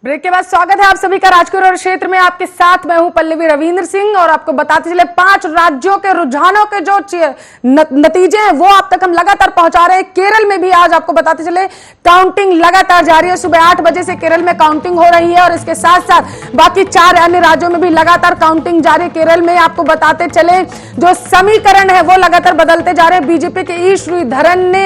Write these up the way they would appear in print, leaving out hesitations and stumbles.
Break के बाद स्वागत है आप सभी का राजकोट और क्षेत्र में। आपके साथ मैं हूं पल्लवी रविंद्र सिंह और आपको बताते चले 5 राज्यों के रुझानों के जो नतीजे हैं वो आप तक हम लगातार पहुंचा रहे हैं। केरल में भी आज आपको बताते चले काउंटिंग लगातार जारी है। सुबह 8 बजे से केरल में काउंटिंग हो रही है और इसके साथ साथ बाकी 4 अन्य राज्यों में भी लगातार काउंटिंग जारी। केरल में आपको बताते चले जो समीकरण है वो लगातार बदलते जा रहे हैं। बीजेपी के ई श्रीधरन ने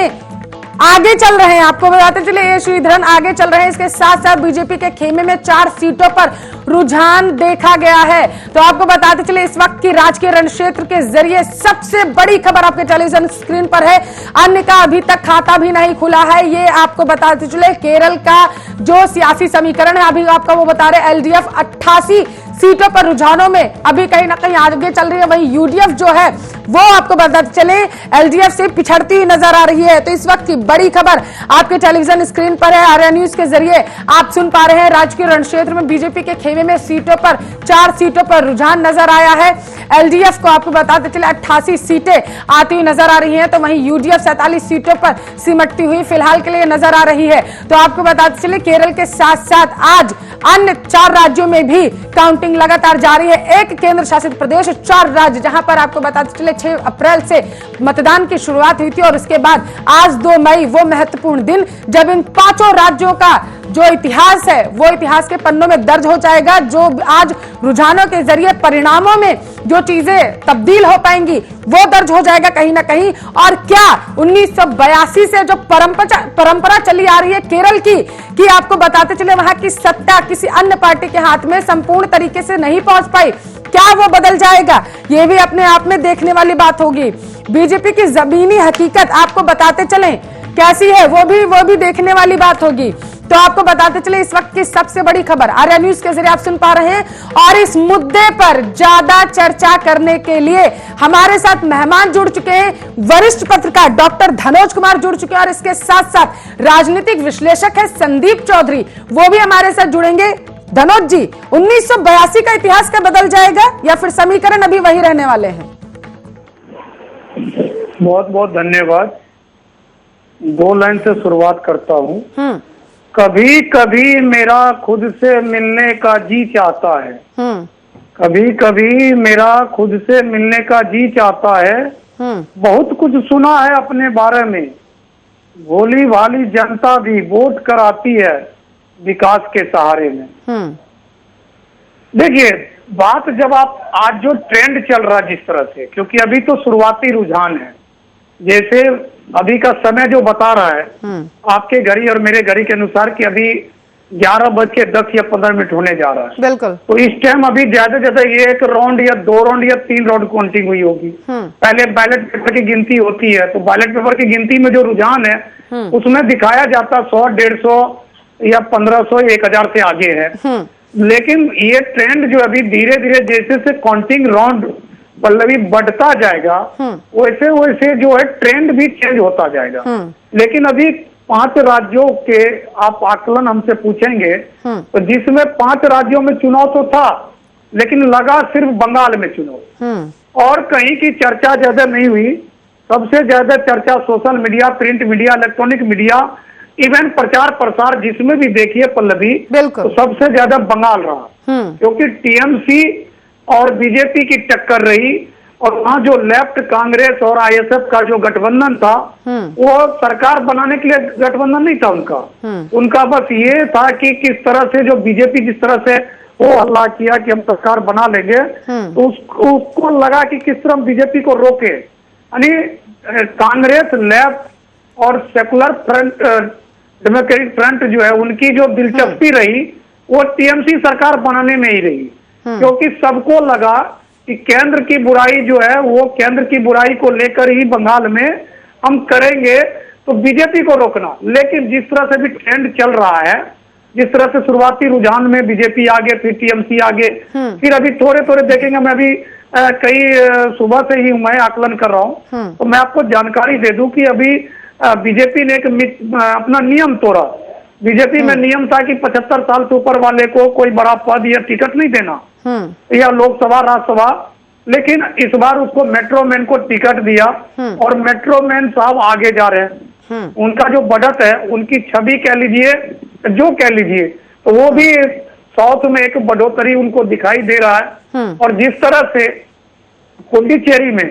आगे चल रहे हैं, आपको बताते चले ये श्रीधरन आगे चल रहे हैं। इसके साथ साथ बीजेपी के खेमे में 4 सीटों पर रुझान देखा गया है। तो आपको बताते चले इस वक्त की राजकीय रण क्षेत्र के जरिए सबसे बड़ी खबर आपके टेलीविजन स्क्रीन पर है। अन्य का अभी तक खाता भी नहीं खुला है। ये आपको बताते चले केरल का जो सियासी समीकरण है अभी आपका वो बता रहे एलडीएफ 88 सीटों पर रुझानों में अभी कहीं ना कहीं आगे चल रही है। वहीं यूडीएफ जो है वो आपको बताते चले एलडीएफ से पिछड़ती हुई नजर आ रही है। तो इस वक्त की बड़ी खबर आपके टेलीविजन स्क्रीन पर है। आर्या न्यूज के जरिए आप सुन पा रहे हैं राजकीय रण क्षेत्र में बीजेपी के खेमे में सीटों पर 4 सीटों पर रुझान नजर आया है। एलडीएफ को आपको बताते चले 88 सीटें आती हुई नजर आ रही हैं, तो वहीं यूडीएफ 47 सीटों पर सिमटती हुई फिलहाल के लिए नजर आ रही है। तो आपको बताते चले केरल के साथ साथ आज अन्य 4 राज्यों में भी काउंटिंग लगातार जारी है। एक केंद्र शासित प्रदेश, 4 राज्य जहां पर आपको बताते चले 6 अप्रैल से मतदान की शुरुआत हुई थी और उसके बाद आज 2 मई वो महत्वपूर्ण दिन जब इन 5 राज्यों का जो इतिहास है वो इतिहास के पन्नों में दर्ज हो जाएगा। जो आज रुझानों के जरिए परिणामों में जो चीजें तब्दील हो पाएंगी वो दर्ज हो जाएगा कहीं ना कहीं। और क्या 1982 से जो परंपरा चली आ रही है केरल की कि आपको बताते चले वहां की सत्ता किसी अन्य पार्टी के हाथ में संपूर्ण तरीके से नहीं पहुंच पाई, क्या वो बदल जाएगा? ये भी अपने आप में देखने वाली बात होगी। बीजेपी की जमीनी हकीकत आपको बताते चलें कैसी है वो भी देखने वाली बात होगी। तो आपको बताते चले इस वक्त की सबसे बड़ी खबर आर्या न्यूज के जरिए आप सुन पा रहे हैं और इस मुद्दे पर ज्यादा चर्चा करने के लिए हमारे साथ मेहमान जुड़ चुके हैं। वरिष्ठ पत्रकार डॉक्टर धनोज कुमार जुड़ चुके हैं और इसके साथ साथ राजनीतिक विश्लेषक है संदीप चौधरी, वो भी हमारे साथ जुड़ेंगे। धनोज जी, 1982 का इतिहास क्या बदल जाएगा या फिर समीकरण अभी वही रहने वाले हैं? बहुत बहुत धन्यवाद। 2 लाइन से शुरुआत करता हूँ। कभी कभी मेरा खुद से मिलने का जी चाहता है, कभी कभी मेरा खुद से मिलने का जी चाहता है। बहुत कुछ सुना है अपने बारे में, भोली भाली जनता भी वोट कराती है विकास के सहारे में। देखिए बात जब आप आज जो ट्रेंड चल रहा है जिस तरह से, क्योंकि अभी तो शुरुआती रुझान है, जैसे अभी का समय जो बता रहा है आपके घड़ी और मेरे घड़ी के अनुसार कि अभी 11:10 या 15 मिनट होने जा रहा है। बिल्कुल। तो इस टाइम अभी ज्यादा ज्यादा 1 राउंड या 2 राउंड या 3 राउंड काउंटिंग हुई होगी। पहले बैलेट पेपर की गिनती होती है, तो बैलेट पेपर की गिनती में जो रुझान है उसमें दिखाया जाता 100, 150 या 1500, 1000 से आगे है। लेकिन ये ट्रेंड जो अभी धीरे धीरे जैसे से काउंटिंग राउंड पल्लवी बढ़ता जाएगा वैसे वैसे जो है ट्रेंड भी चेंज होता जाएगा। लेकिन अभी 5 राज्यों के आप आकलन हमसे पूछेंगे तो जिसमें 5 राज्यों में चुनाव तो था लेकिन लगा सिर्फ बंगाल में चुनाव और कहीं की चर्चा ज्यादा नहीं हुई। सबसे ज्यादा चर्चा social media, print media, electronic media, even प्रचार प्रसार जिसमें भी देखिए पल्लवी तो सबसे ज्यादा बंगाल रहा, क्योंकि टीएमसी और बीजेपी की टक्कर रही और वहाँ जो लेफ्ट कांग्रेस और आईएसएफ का जो गठबंधन था वो सरकार बनाने के लिए गठबंधन नहीं था उनका बस ये था कि किस तरह से जो बीजेपी जिस तरह से वो हल्ला किया कि हम सरकार बना लेंगे तो उसको लगा कि किस तरह बीजेपी को रोके। यानी कांग्रेस, लेफ्ट और सेकुलर फ्रंट, डेमोक्रेटिक फ्रंट जो है उनकी जो दिलचस्पी रही वो टीएमसी सरकार बनाने में ही रही, क्योंकि सबको लगा कि केंद्र की बुराई जो है वो केंद्र की बुराई को लेकर ही बंगाल में हम करेंगे तो बीजेपी को रोकना। लेकिन जिस तरह से भी ट्रेंड चल रहा है, जिस तरह से शुरुआती रुझान में बीजेपी आगे, फिर टीएमसी आगे, फिर अभी थोड़े थोड़े देखेंगे। मैं अभी कई सुबह से ही मैं आकलन कर रहा हूँ तो मैं आपको जानकारी दे दूं कि अभी बीजेपी ने एक अपना नियम तोड़ा। बीजेपी में नियम था कि 75 साल से ऊपर वाले को कोई बड़ा पद या टिकट नहीं देना या लोकसभा, राज्यसभा, लेकिन इस बार उसको मेट्रोमैन को टिकट दिया और मेट्रोमैन साहब आगे जा रहे हैं। उनका जो बढ़त है, उनकी छवि कह लीजिए, जो कह लीजिए, तो वो भी साउथ में एक बढ़ोतरी उनको दिखाई दे रहा है। और जिस तरह से पुडुचेरी में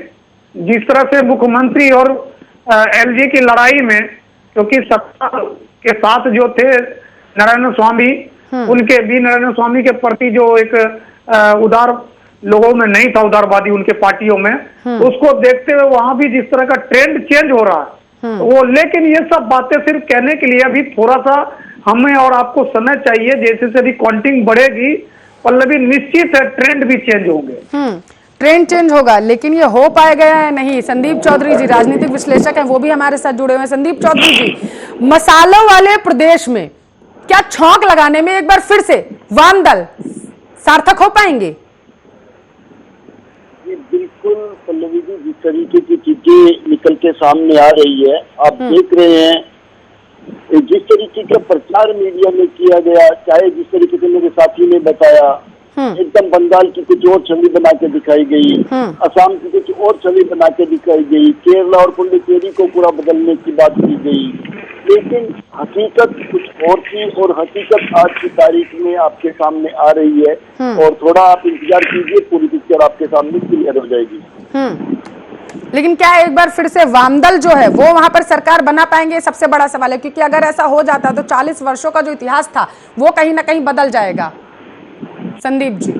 जिस तरह से मुख्यमंत्री और एलजी की लड़ाई में, क्योंकि सत्ता के साथ जो थे नारायण स्वामी, उनके भी नारायण स्वामी के प्रति जो एक उदार लोगों में नहीं था, उदारवादी उनके पार्टियों में, उसको देखते हुए वहां भी जिस तरह का ट्रेंड चेंज हो रहा है वो, लेकिन ये सब बातें सिर्फ कहने के लिए अभी थोड़ा सा हमें और आपको समय चाहिए। जैसे जैसे अभी काउंटिंग बढ़ेगी पल्लवी, निश्चित है ट्रेंड भी चेंज होंगे। ट्रेंड चेंज होगा, लेकिन ये हो पाएगा या नहीं? संदीप चौधरी जी राजनीतिक विश्लेषक हैं, वो भी हमारे साथ जुड़े हुए हैं। संदीप चौधरी जी, मसालों वाले प्रदेश में क्या छौंक लगाने में एक बार फिर से वाम दल सार्थक हो पाएंगे? बिल्कुल पल्लवी जी, जिस तरीके की चीजें निकल के सामने आ रही है, आप देख रहे हैं जिस तरीके का प्रचार मीडिया में किया गया, चाहे जिस तरीके से मेरे साथी ने बताया, एकदम बंगाल की कुछ और छवि बना के दिखाई गई, असम की कुछ और छवि बना के दिखाई गई, केरला और पुडुचेरी को पूरा बदलने की बात की गई, लेकिन हकीकत कुछ और थी और हकीकत आज की तारीख में आपके सामने आ रही है। और थोड़ा आप इंतजार कीजिए, पूरी पिक्चर आपके सामने क्लियर हो जाएगी। लेकिन क्या एक बार फिर से वामदल जो है वो वहां पर सरकार बना पाएंगे? सबसे बड़ा सवाल है, क्योंकि अगर ऐसा हो जाता तो 40 वर्षों का जो इतिहास था वो कहीं ना कहीं बदल जाएगा। संदीप जी,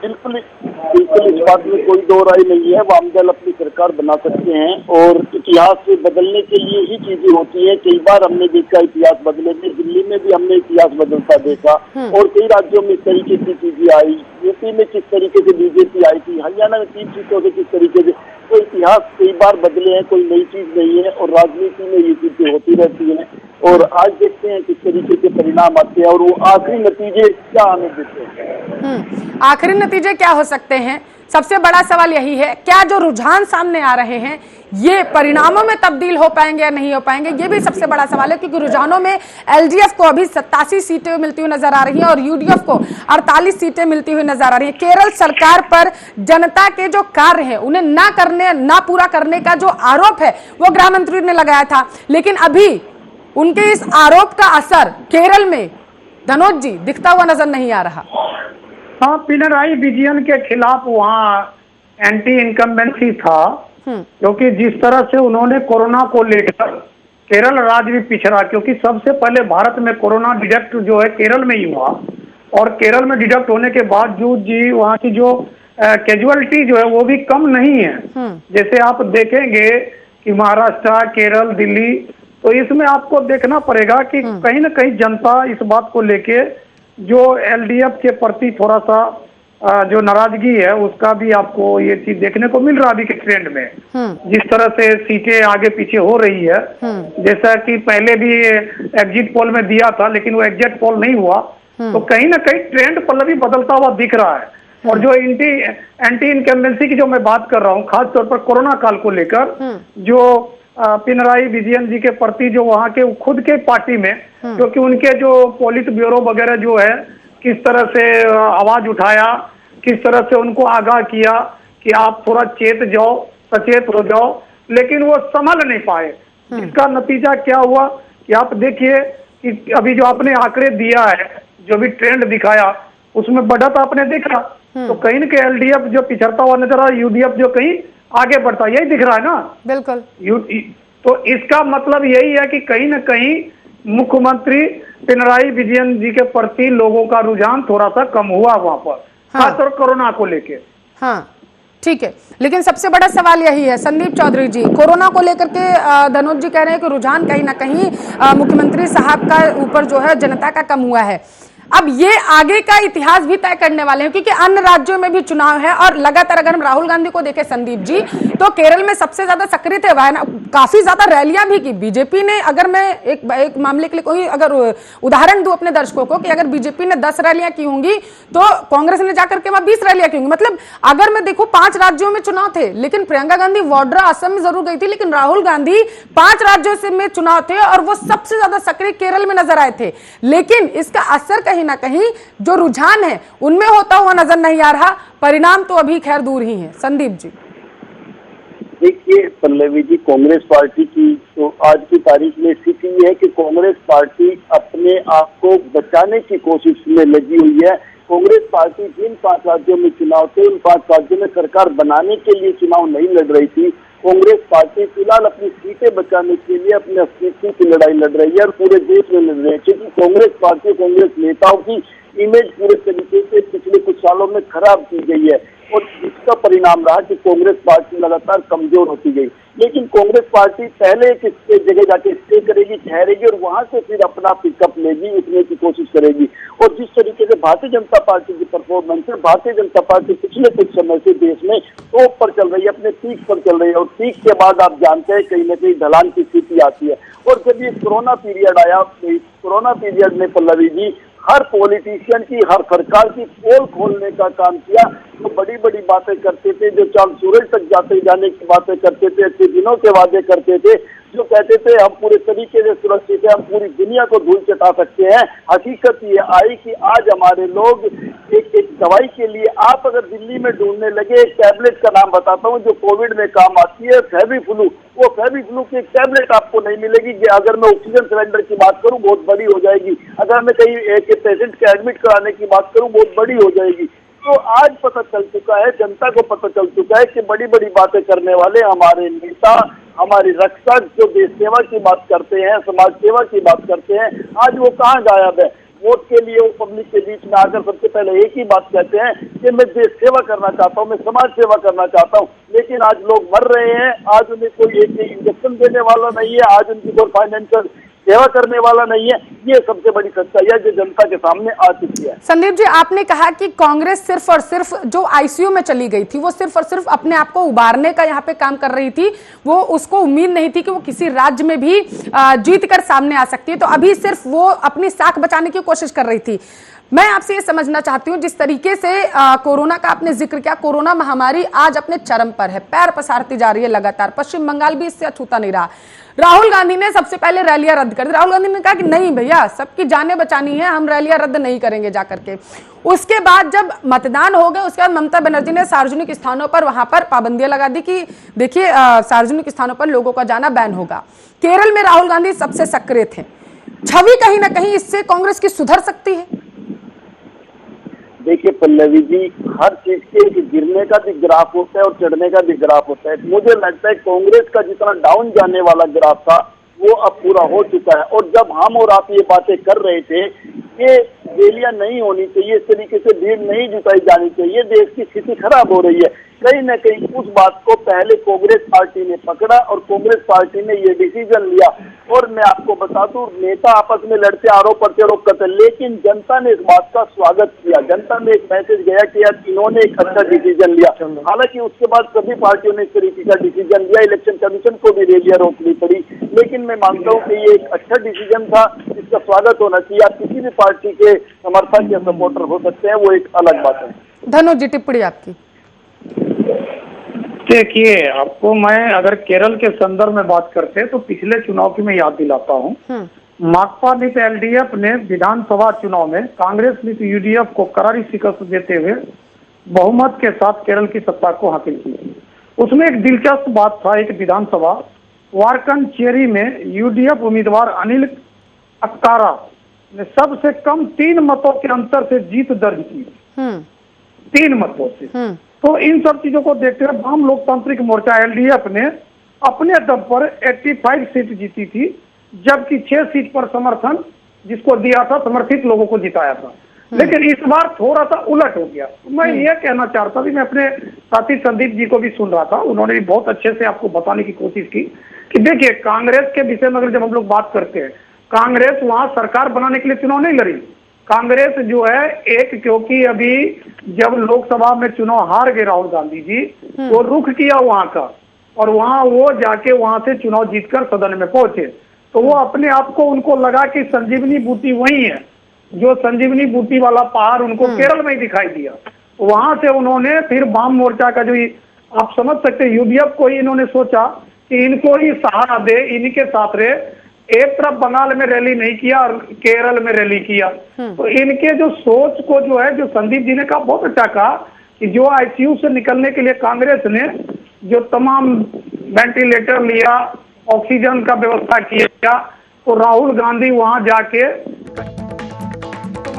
बिल्कुल इस बात में कोई दो राय नहीं है, वामदल अपनी सरकार बना सकते हैं और इतिहास से बदलने के लिए ही चीजें होती हैं। कई बार हमने देखा इतिहास बदलने में, दिल्ली में भी हमने इतिहास बदलता देखा और कई राज्यों में इस तरीके की चीजें आई। यूपी में किस तरीके से बीजेपी आई थी, हरियाणा में 3 सीटों से किस तरीके से, तो इतिहास कई बार बदले हैं, कोई नई चीज नहीं है और राजनीति में ये चीजें होती रहती हैं। और आज देखते हैं किस तरीके के परिणाम आते हैं और वो आखिरी नतीजे क्या आने देते हैं। आखिरी नतीजे क्या हो सकते हैं? सबसे बड़ा सवाल यही है, क्या जो रुझान सामने आ रहे हैं ये परिणामों में तब्दील हो पाएंगे या नहीं हो पाएंगे? ये भी सबसे बड़ा सवाल है, क्योंकि रुझानों में एलडीएफ को अभी 87 सीटें मिलती हुई नजर आ रही हैं और यूडीएफ को 48 सीटें मिलती हुई नजर आ रही हैं। केरल सरकार पर जनता के जो कार्य हैं उन्हें ना पूरा करने का जो आरोप है वो गृह मंत्री ने लगाया था, लेकिन अभी उनके इस आरोप का असर केरल में धनोज जी दिखता हुआ नजर नहीं आ रहा। हाँ, पिनराई विजयन के खिलाफ वहाँ एंटी इनकम्बेंसी था, क्योंकि जिस तरह से उन्होंने कोरोना को लेकर केरल राज्य भी पिछड़ा, क्योंकि सबसे पहले भारत में कोरोना डिटेक्ट जो है केरल में ही हुआ और केरल में डिटेक्ट होने के बावजूद जी वहाँ की जो कैजुअलिटी जो है वो भी कम नहीं है। जैसे आप देखेंगे कि महाराष्ट्र, केरल, दिल्ली, तो इसमें आपको देखना पड़ेगा कि कहीं ना कहीं जनता इस बात को लेके जो एलडीएफ के प्रति थोड़ा सा जो नाराजगी है उसका भी आपको ये चीज देखने को मिल रहा है अभी के ट्रेंड में। जिस तरह से सीटें आगे पीछे हो रही है, जैसा कि पहले भी एग्जिट पोल में दिया था लेकिन वो एग्जिट पोल नहीं हुआ, तो कहीं ना कहीं ट्रेंड पल्लवी बदलता हुआ दिख रहा है। और जो एंटी इनकम्बेंसी की जो मैं बात कर रहा हूँ, खासतौर पर कोरोना काल को लेकर, जो पिनराई विजयन जी के प्रति जो वहाँ के खुद के पार्टी में, क्योंकि उनके जो पोलिट ब्यूरो वगैरह जो है किस तरह से आवाज उठाया, किस तरह से उनको आगाह किया कि आप थोड़ा चेत जाओ, सचेत हो जाओ, लेकिन वो संभल नहीं पाए। इसका नतीजा क्या हुआ कि आप देखिए कि अभी जो आपने आंकड़े दिया है, जो भी ट्रेंड दिखाया उसमें बढ़त आपने देखा, तो कहीं न कहीं एलडीएफ जो पिछड़ता हुआ नजर आ, यूडीएफ जो कहीं आगे बढ़ता, यही दिख रहा है ना। बिल्कुल। तो इसका मतलब यही है कि कहीं ना कहीं मुख्यमंत्री पिनराई विजयन जी के प्रति लोगों का रुझान थोड़ा सा कम हुआ वहां पर, खासतौर कोरोना को लेके। हाँ, ठीक है, लेकिन सबसे बड़ा सवाल यही है संदीप चौधरी जी, कोरोना को लेकर के धनोज जी कह रहे हैं कि रुझान कहीं ना कहीं मुख्यमंत्री साहब का ऊपर जो है जनता का कम हुआ है। अब ये आगे का इतिहास भी तय करने वाले हैं, क्योंकि अन्य राज्यों में भी चुनाव है और लगातार अगर हम राहुल गांधी को देखें संदीप जी, तो केरल में सबसे ज्यादा सक्रिय थे, काफी ज्यादा रैलियां भी की बीजेपी ने। अगर मैं एक मामले के लिए कोई अगर उदाहरण दूं अपने दर्शकों को कि अगर बीजेपी ने 10 रैलियां की होंगी तो कांग्रेस ने जाकर के वहां 20 रैलियां की होंगी। मतलब अगर मैं देखूं 5 राज्यों में चुनाव थे, लेकिन प्रियंका गांधी वाड्रा असम में जरूर गई थी, लेकिन राहुल गांधी 5 राज्यों से में चुनाव थे और वो सबसे ज्यादा सक्रिय केरल में नजर आए थे। लेकिन इसका असर कहीं ना कहीं जो रुझान है उनमें होता हुआ नजर नहीं आ रहा, परिणाम तो अभी खैर दूर ही है। संदीप जी, देखिए पल्लवी जी, कांग्रेस पार्टी की तो आज की तारीख में स्थिति ये है कि कांग्रेस पार्टी अपने आप को बचाने की कोशिश में लगी हुई है। कांग्रेस पार्टी जिन 5 राज्यों में चुनाव थे, उन 5 राज्यों में सरकार बनाने के लिए चुनाव नहीं लड़ रही थी। कांग्रेस पार्टी फिलहाल अपनी सीटें बचाने के लिए अपने अस्तित्व की लड़ाई लड़ रही है और पूरे देश में लड़ रही है, क्योंकि कांग्रेस पार्टी, कांग्रेस नेताओं की इमेज पूरे तरीके से पिछले कुछ सालों में खराब की गई है और इसका परिणाम रहा कि कांग्रेस पार्टी लगातार कमजोर होती गई। लेकिन कांग्रेस पार्टी पहले एक जगह जाके स्टे करेगी, ठहरेगी और वहां से फिर अपना पिकअप लेगी, उठने की कोशिश करेगी। और जिस तरीके से भारतीय जनता पार्टी की परफॉर्मेंस है, भारतीय जनता पार्टी पिछले कुछ समय से देश में टॉप पर चल रही है, अपने पीक पर चल रही है और पीक के बाद आप जानते हैं कहीं न कहीं ढलान की स्थिति आती है। और जब ये कोरोना पीरियड आया, कोरोना पीरियड में पल्लवी जी हर पॉलिटिशियन की, हर सरकार की पोल खोलने का काम किया। जो बड़ी बड़ी बातें करते थे, जो चांद सूरज तक जाने की बातें करते थे, अच्छे दिनों के वादे करते थे, जो कहते थे हम पूरे तरीके से सुरक्षित है, हम पूरी दुनिया को धूल चटा सकते हैं। हकीकत ये आई कि आज हमारे लोग एक दवाई के लिए, आप अगर दिल्ली में ढूंढने लगे, एक टैबलेट का नाम बताता हूँ जो कोविड में काम आती है, फेविफ्लू। वो फेविफ्लू की एक टैबलेट आपको नहीं मिलेगी। अगर मैं ऑक्सीजन सिलेंडर की बात करूँ बहुत बड़ी हो जाएगी, अगर मैं कहीं एक पेशेंट के एडमिट कराने की बात करूँ बहुत बड़ी हो जाएगी। तो आज पता चल चुका है, जनता को पता चल चुका है कि बड़ी बड़ी बातें करने वाले हमारे नेता, हमारी रक्षक, जो देश सेवा की बात करते हैं, समाज सेवा की बात करते हैं, आज वो कहाँ गायब है। वोट के लिए वो पब्लिक के बीच में आकर सबसे पहले एक ही बात कहते हैं कि मैं देश सेवा करना चाहता हूँ, मैं समाज सेवा करना चाहता हूँ। लेकिन आज लोग मर रहे हैं, आज उन्हें कोई एक इंजेक्शन देने वाला नहीं है, आज उनकी कोई फाइनेंशियल सेवा करने वाला नहीं है। ये सबसे बड़ी सच्चाई है जो जनता के सामने आ चुकी है। संदीप जी, आपने कहा कि कांग्रेस सिर्फ और सिर्फ जो आईसीयू में चली गई थी, वो सिर्फ और सिर्फ अपने आप को उबारने का यहाँ पे काम कर रही थी। वो उसको उम्मीद नहीं थी कि वो किसी राज्य में भी जीत कर सामने आ सकती है, तो अभी सिर्फ वो अपनी साख बचाने की कोशिश कर रही थी। मैं आपसे ये समझना चाहती हूँ, जिस तरीके से कोरोना का आपने जिक्र किया, कोरोना महामारी आज अपने चरम पर है, पैर पसारती जा रही है लगातार। पश्चिम बंगाल भी इससे अछूता नहीं रहा। राहुल गांधी ने सबसे पहले रैलियां रद्द कर दी। राहुल गांधी ने कहा कि नहीं भैया, सबकी जानें बचानी है, हम रैलियां रद्द नहीं करेंगे जाकर के। उसके बाद जब मतदान हो गए, उसके बाद ममता बनर्जी ने सार्वजनिक स्थानों पर वहां पर पाबंदियां लगा दी कि देखिए सार्वजनिक स्थानों पर लोगों का जाना बैन होगा। केरल में राहुल गांधी सबसे सक्रिय थे। छवि कहीं ना कहीं इससे कांग्रेस की सुधर सकती है। देखिए पल्लवी जी, हर चीज के गिरने का भी ग्राफ होता है और चढ़ने का भी ग्राफ होता है। मुझे लगता है कांग्रेस का जितना डाउन जाने वाला ग्राफ था वो अब पूरा हो चुका है। और जब हम और आप ये बातें कर रहे थे कि रैलियां नहीं होनी चाहिए, इस तरीके से भीड़ नहीं जुटाई जानी चाहिए, देश की स्थिति खराब हो रही है, कहीं न कहीं उस बात को पहले कांग्रेस पार्टी ने पकड़ा और कांग्रेस पार्टी ने ये डिसीजन लिया। और मैं आपको बता दूं, नेता आपस में लड़ते, आरोप प्रत्यारोप करते, लेकिन जनता ने इस बात का स्वागत किया। जनता में एक मैसेज गया कि यार इन्होंने एक अच्छा डिसीजन लिया। हालांकि उसके बाद सभी पार्टियों ने इस तरीके का डिसीजन लिया, इलेक्शन कमीशन को भी रैलियां रोकनी पड़ी, लेकिन मैं मानता हूँ कि ये एक अच्छा डिसीजन था, इसका स्वागत होना चाहिए। आप किसी भी पार्टी के समर्थक या सपोर्टर हो सकते हैं, वो एक अलग बात है। धनु जी, टिप्पणी आपकी। देखिए, आपको मैं अगर केरल के संदर्भ में बात करते हैं तो पिछले चुनाव की मैं याद दिलाता हूँ। माकपा नीति एलडीएफ ने विधानसभा चुनाव में कांग्रेस नीति यूडीएफ को करारी शिकस्त देते हुए बहुमत के साथ केरल की सत्ता को हासिल की। उसमें एक दिलचस्प बात था, एक विधानसभा वारकनचेरी में यूडीएफ उम्मीदवार अनिल अक्कारा ने सबसे कम 3 मतों के अंतर से जीत दर्ज की। 3 मतों से। तो इन सब चीजों को देखते हुए वाम लोकतांत्रिक मोर्चा एलडीएफ ने अपने दम पर 85 सीट जीती थी, जबकि 6 सीट पर समर्थन जिसको दिया था, समर्थित लोगों को जिताया था। लेकिन इस बार थोड़ा सा उलट हो गया। मैं ये कहना चाहता था, मैं अपने साथी संदीप जी को भी सुन रहा था, उन्होंने भी बहुत अच्छे से आपको बताने की कोशिश की कि देखिए कांग्रेस के विषय में अगर जब हम लोग बात करते हैं, कांग्रेस वहां सरकार बनाने के लिए चुनाव नहीं लड़ी। कांग्रेस जो है क्योंकि अभी जब लोकसभा में चुनाव हार गए राहुल गांधी जी, तो रुख किया वहां का और वहां वो जाके वहां से चुनाव जीतकर सदन में पहुंचे। तो वो अपने आप को, उनको लगा कि संजीवनी बूटी वही है, जो संजीवनी बूटी वाला पहाड़ उनको केरल में ही दिखाई दिया। वहां से उन्होंने फिर वाम मोर्चा का जो आप समझ सकते हैं यूडीएफ को ही इन्होंने सोचा कि इनको ही सहारा दे, इनके साथ रहे। एक तरफ बंगाल में रैली नहीं किया और केरल में रैली किया। तो इनके जो सोच को जो है, जो संदीप जी ने कहा, बहुत अच्छा कहा कि जो आईसीयू से निकलने के लिए कांग्रेस ने जो तमाम वेंटिलेटर लिया, ऑक्सीजन का व्यवस्था किया, तो राहुल गांधी वहां जाके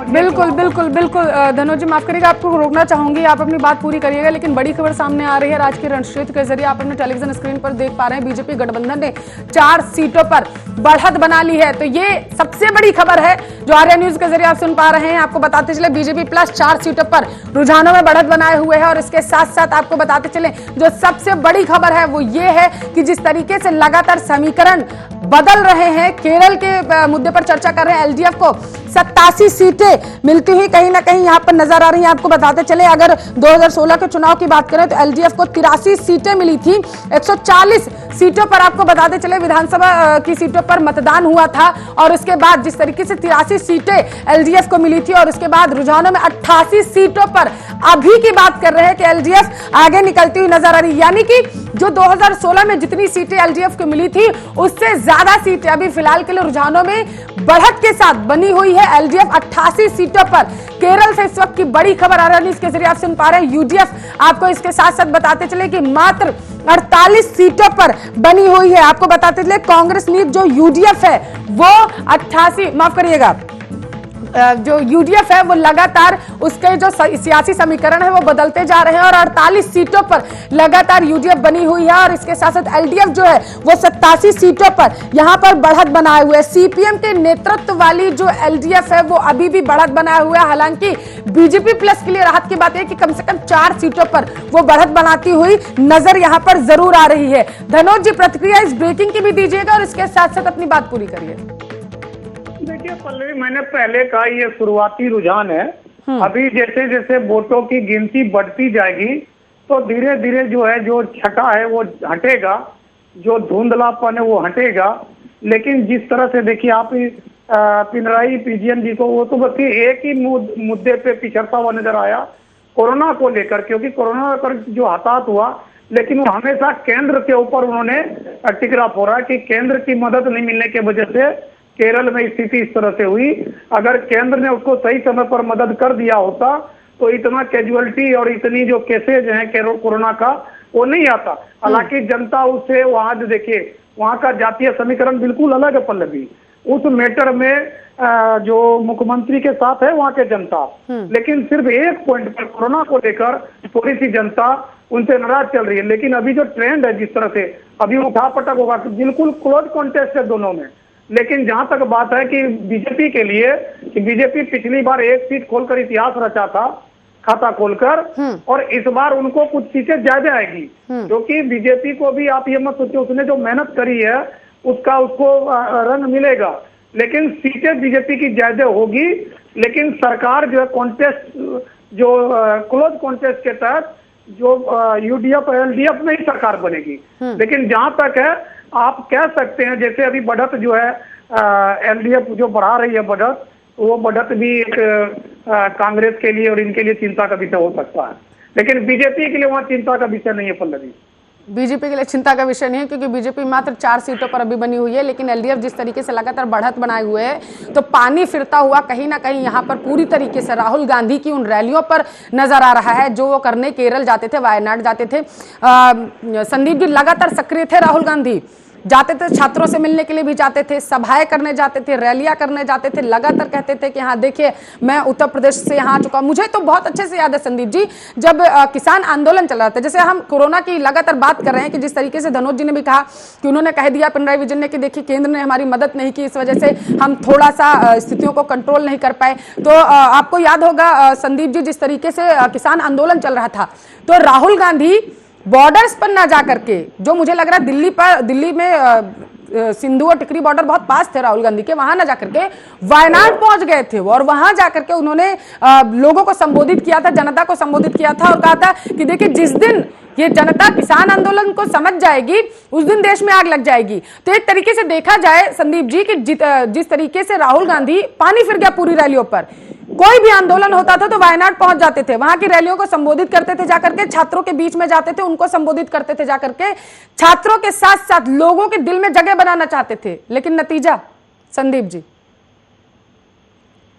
बिल्कुल बिल्कुल बिल्कुल धनोज जी, माफ करिएगा, आपको रोकना चाहूंगी, आप अपनी बात पूरी करिएगा, लेकिन बड़ी खबर सामने आ रही है राजकीय रणक्षेत्र के जरिए। आप अपने टेलीविजन स्क्रीन पर देख पा रहे हैं, बीजेपी गठबंधन ने 4 सीटों पर बढ़त बना ली है। तो ये सबसे बड़ी खबर है जो आर्या न्यूज के जरिए आप सुन पा रहे हैं। आपको बताते चले बीजेपी प्लस 4 सीटों पर रुझानों में बढ़त बनाए हुए है। और इसके साथ साथ आपको बताते चले जो सबसे बड़ी खबर है वो ये है कि जिस तरीके से लगातार समीकरण बदल रहे हैं, केरल के मुद्दे पर चर्चा कर रहे हैं, एलडीएफ को 87 सीटें मिलती हुई कहीं ना कहीं यहां पर नजर आ रही हैं। आपको बताते चले अगर 2016 के चुनाव की बात करें तो एलडीएफ को 83 सीटें मिली थी। 140 सीटों पर आपको बताते चले विधानसभा की सीटों पर मतदान हुआ था। और उसके बाद जिस तरीके से 83 सीटें एलडीएफ को मिली थी और उसके बाद रुझानों में 88 सीटों पर अभी की बात कर रहे हैं कि एलडीएफ आगे निकलती हुई नजर आ रही है। यानी कि जो 2016 में जितनी सीटें एलडीएफ को मिली थी उससे ज्यादा सीटें अभी फिलहाल के लिए रुझानों में बढ़त के साथ बनी हुई है। एलडीएफ 88 सीटों पर। केरल से इस वक्त की बड़ी खबर आ रही है, इसके जरिए आप सुन पा रहे हैं। यूडीएफ आपको इसके साथ साथ बताते चले कि मात्र 48 सीटों पर बनी हुई है। आपको बताते चले कांग्रेस लीड जो यूडीएफ है वो 88, माफ करिएगा, जो यूडीएफ है वो लगातार उसके जो सियासी समीकरण है वो बदलते जा रहे हैं और 48 सीटों पर लगातार यूडीएफ बनी हुई है। और इसके साथ साथ एलडीएफ जो है वो 87 सीटों पर यहां पर बढ़त बनाए हुए है। सीपीएम के नेतृत्व वाली जो एलडीएफ है वो अभी भी बढ़त बनाए हुए है। हालांकि बीजेपी प्लस के लिए राहत की बात है कि कम से कम 4 सीटों पर वो बढ़त बनाती हुई नजर यहां पर जरूर आ रही है। धनोज जी, प्रतिक्रिया इस ब्रेकिंग की भी दीजिएगा और इसके साथ साथ अपनी बात पूरी करिए। देखिए पल्लवी, मैंने पहले कहा ये शुरुआती रुझान है। अभी जैसे जैसे वोटों की गिनती बढ़ती जाएगी तो धीरे धीरे जो है जो छटा है वो हटेगा, जो धुंधलापन है वो हटेगा। लेकिन जिस तरह से देखिए आप पिनराई पीजीएन जी को, वो तो बस एक ही मुद्दे पे पिछड़ता हुआ नजर आया, कोरोना को लेकर, क्योंकि कोरोना पर जो हताहत हुआ, लेकिन वो हमेशा केंद्र के ऊपर उन्होंने टिकरा फोड़ा कि केंद्र की मदद नहीं मिलने की वजह से केरल में स्थिति इस तरह से हुई। अगर केंद्र ने उसको सही समय पर मदद कर दिया होता तो इतना कैजुअलिटी और इतनी जो केसेज हैं कोरोना का वो नहीं आता। हालांकि जनता उससे वहां देखिए वहां का जातीय समीकरण बिल्कुल अलग है पल्लवी। उस मैटर में जो मुख्यमंत्री के साथ है वहां के जनता, लेकिन सिर्फ एक पॉइंट पर कोरोना को लेकर थोड़ी सी जनता उनसे नाराज चल रही है। लेकिन अभी जो ट्रेंड है जिस तरह से अभी उठापटक होगा, बिल्कुल क्लोज कॉन्टेस्ट है दोनों में। लेकिन जहां तक बात है कि बीजेपी के लिए, कि बीजेपी पिछली बार एक सीट खोलकर इतिहास रचा था, खाता खोलकर, और इस बार उनको कुछ सीटें ज्यादा आएगी, क्योंकि बीजेपी को भी आप ये मत सोचिए उसने जो मेहनत करी है उसका उसको रंग मिलेगा। लेकिन सीटें बीजेपी की ज्यादा होगी, लेकिन सरकार जो है कॉन्टेस्ट, जो क्लोज कॉन्टेस्ट के तहत जो यूडीएफ एलडीएफ में ही सरकार बनेगी। लेकिन जहां तक है आप कह सकते हैं जैसे अभी बढ़त जो है एलडीएफ जो बढ़ा रही है बढ़त, वो बढ़त भी एक कांग्रेस के लिए और इनके लिए चिंता का विषय हो सकता है। लेकिन बीजेपी के लिए वहां चिंता का विषय नहीं है पल्लवी। बीजेपी के लिए चिंता का विषय नहीं है क्योंकि बीजेपी मात्र 4 सीटों पर अभी बनी हुई है। लेकिन एलडीएफ जिस तरीके से लगातार बढ़त बनाए हुए है तो पानी फिरता हुआ कहीं ना कहीं यहाँ पर पूरी तरीके से राहुल गांधी की उन रैलियों पर नजर आ रहा है जो वो करने केरल जाते थे, वायनाड जाते थे। संदीप जी, लगातार सक्रिय थे राहुल गांधी, जाते थे, छात्रों से मिलने के लिए भी जाते थे, सभाएं करने जाते थे, रैलियां करने जाते थे, लगातार कहते थे कि हाँ देखिए मैं उत्तर प्रदेश से यहाँ आ चुका। मुझे तो बहुत अच्छे से याद है संदीप जी, जब किसान आंदोलन चल रहा था, जैसे हम कोरोना की लगातार बात कर रहे हैं कि जिस तरीके से धनोज जी ने भी कहा कि उन्होंने कह दिया पिनराई विजयन ने कि देखिए केंद्र ने हमारी मदद नहीं की, इस वजह से हम थोड़ा सा स्थितियों को कंट्रोल नहीं कर पाए। तो आपको याद होगा संदीप जी जिस तरीके से किसान आंदोलन चल रहा था तो राहुल गांधी बॉर्डर्स पर ना जाकर के, जो मुझे लग रहा है दिल्ली में सिंधु और टिकरी बॉर्डर बहुत पास थे राहुल गांधी के, वहां ना जाकर के वायनाड पहुंच गए थे और वहां जाकर के उन्होंने लोगों को संबोधित किया था, जनता को संबोधित किया था और कहा था कि देखिए जिस दिन ये जनता किसान आंदोलन को समझ जाएगी उस दिन देश में आग लग जाएगी। तो एक तरीके से देखा जाए संदीप जी कि जिस तरीके से राहुल गांधी पानी फिर गया पूरी रैलियों पर, कोई भी आंदोलन होता था तो वायनाड पहुंच जाते थे, वहां की रैलियों को संबोधित करते थे जाकर के, छात्रों के बीच में जाते थे, उनको संबोधित करते थे जाकर के, छात्रों के साथ साथ लोगों के दिल में जगह बनाना चाहते थे। लेकिन नतीजा संदीप जी,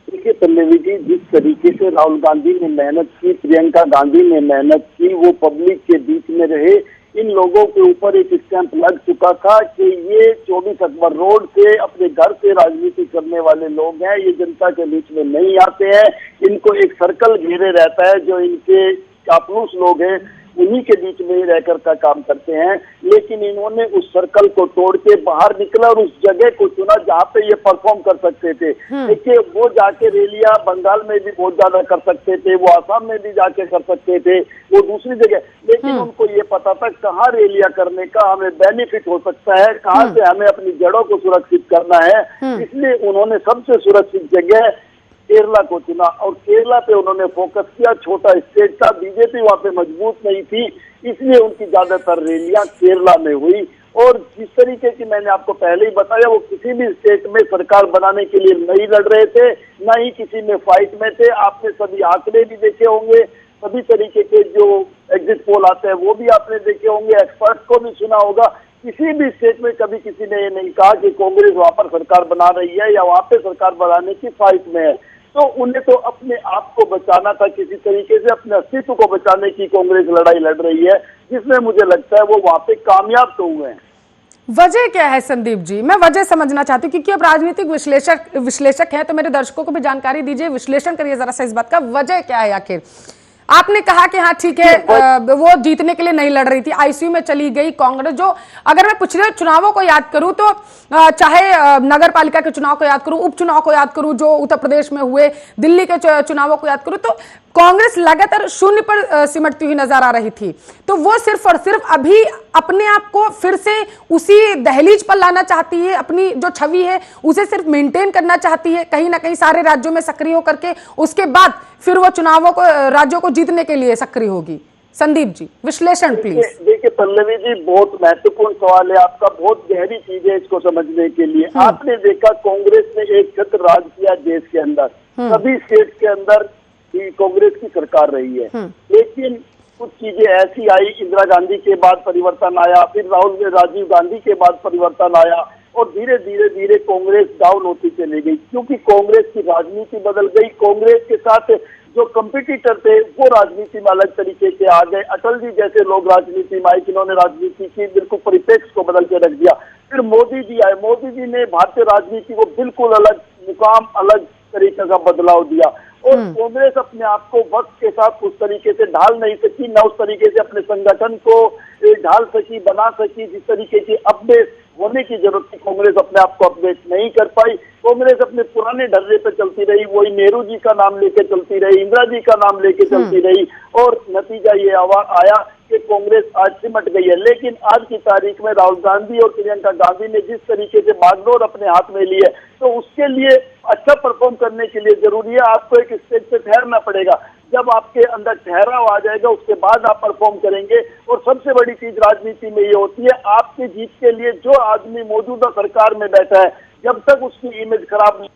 देखिए पल्लवी जी, जिस तरीके से राहुल गांधी ने मेहनत की, प्रियंका गांधी ने मेहनत की, वो पब्लिक के बीच में रहे, इन लोगों के ऊपर एक स्टैंप लग चुका था कि ये 24 अकबर रोड से अपने घर से राजनीति करने वाले लोग हैं, ये जनता के बीच में नहीं आते हैं, इनको एक सर्कल घेरे रहता है, जो इनके चापलूस लोग हैं उन्हीं के बीच में ही रहकर का काम करते हैं। लेकिन इन्होंने उस सर्कल को तोड़ के बाहर निकला और उस जगह को चुना जहाँ पे ये परफॉर्म कर सकते थे। देखिए, वो जाके रैलियां बंगाल में भी बहुत ज्यादा कर सकते थे, वो आसाम में भी जाके कर सकते थे, वो दूसरी जगह, लेकिन उनको ये पता था कहाँ रैलियां करने का हमें बेनिफिट हो सकता है, कहाँ से हमें अपनी जड़ों को सुरक्षित करना है। इसलिए उन्होंने सबसे सुरक्षित जगह केरला को चुना और केरला पे उन्होंने फोकस किया। छोटा स्टेट था, बीजेपी वहाँ पे मजबूत नहीं थी, इसलिए उनकी ज्यादातर रैलियां केरला में हुई। और जिस तरीके की मैंने आपको पहले ही बताया, वो किसी भी स्टेट में सरकार बनाने के लिए नहीं लड़ रहे थे, न ही किसी में फाइट में थे। आपने सभी आंकड़े भी देखे होंगे, सभी तरीके के जो एग्जिट पोल आते हैं वो भी आपने देखे होंगे, एक्सपर्ट को भी सुना होगा। किसी भी स्टेट में कभी किसी ने ये नहीं कहा कि कांग्रेस वहां पर सरकार बना रही है या वहां पे सरकार बनाने की फाइट में है। तो उन्हें तो अपने आप को बचाना था, किसी तरीके से अपने अस्तित्व को बचाने की कांग्रेस लड़ाई लड़ रही है, जिसमें मुझे लगता है वो वहां पे कामयाब तो हुए हैं। वजह क्या है संदीप जी? मैं वजह समझना चाहती हूँ, क्योंकि अब राजनीतिक विश्लेषक हैं, तो मेरे दर्शकों को भी जानकारी दीजिए, विश्लेषण करिए जरा सा इस बात का, वजह क्या है आखिर? आपने कहा कि हाँ ठीक है, वो जीतने के लिए नहीं लड़ रही थी, आईसीयू में चली गई कांग्रेस। जो अगर मैं पिछले चुनावों को याद करूं तो चाहे नगर पालिका के चुनाव को याद करूं, उपचुनाव को याद करूं जो उत्तर प्रदेश में हुए, दिल्ली के चुनावों को याद करूं, तो कांग्रेस लगातार शून्य पर सिमटती हुई नजर आ रही थी। तो वो सिर्फ और सिर्फ अभी अपने आप को फिर से उसी दहलीज पर लाना चाहती है, अपनी जो छवि है उसे सिर्फ मेंटेन करना चाहती है, कहीं ना कहीं सारे राज्यों में सक्रिय होकर के उसके बाद फिर वो चुनावों को, राज्यों को जीतने के लिए सक्रिय होगी। संदीप जी, विश्लेषण प्लीज। देखिए पल्लवी जी, बहुत महत्वपूर्ण सवाल है आपका, बहुत गहरी चीज है इसको समझने के लिए। आपने देखा कांग्रेस ने एक छत्र राज किया देश के अंदर, सभी स्टेट के अंदर कांग्रेस की सरकार रही है, लेकिन कुछ चीजें ऐसी आई, इंदिरा गांधी के बाद परिवर्तन आया, फिर राजीव गांधी के बाद परिवर्तन आया और धीरे धीरे धीरे कांग्रेस डाउन होती चली गई, क्योंकि कांग्रेस की राजनीति बदल गई। कांग्रेस के साथ जो कंपटीटर थे वो राजनीति में अलग तरीके के आ गए। अटल जी जैसे लोग राजनीति में आए जिन्होंने राजनीति की बिल्कुल परिप्रेक्ष्य को बदल के रख दिया। फिर मोदी जी आए, मोदी जी ने भारतीय राजनीति को बिल्कुल अलग मुकाम, अलग तरीके का बदलाव दिया और कांग्रेस अपने आप को वक्त के साथ उस तरीके से ढाल नहीं सकी, न उस तरीके से अपने संगठन को ढाल सकी, बना सकी, जिस तरीके की अपडेट होने की जरूरत थी कांग्रेस अपने आप को अपडेट नहीं कर पाई। कांग्रेस अपने पुराने ढर्रे पे चलती रही, वही नेहरू जी का नाम लेके चलती रही, इंदिरा जी का नाम लेके चलती रही और नतीजा ये आया कि कांग्रेस आज सिमट गई है। लेकिन आज की तारीख में राहुल गांधी और प्रियंका गांधी ने जिस तरीके से बागडोर अपने हाथ में ली है, तो उसके लिए अच्छा परफॉर्म करने के लिए जरूरी है आपको एक स्टेज पे ठहरना पड़ेगा। जब आपके अंदर ठहराव आ जाएगा उसके बाद आप परफॉर्म करेंगे। और सबसे बड़ी चीज राजनीति में ये होती है, आपके जीत के लिए जो आदमी मौजूदा सरकार में बैठा है, जब तक उसकी इमेज खराब नहीं,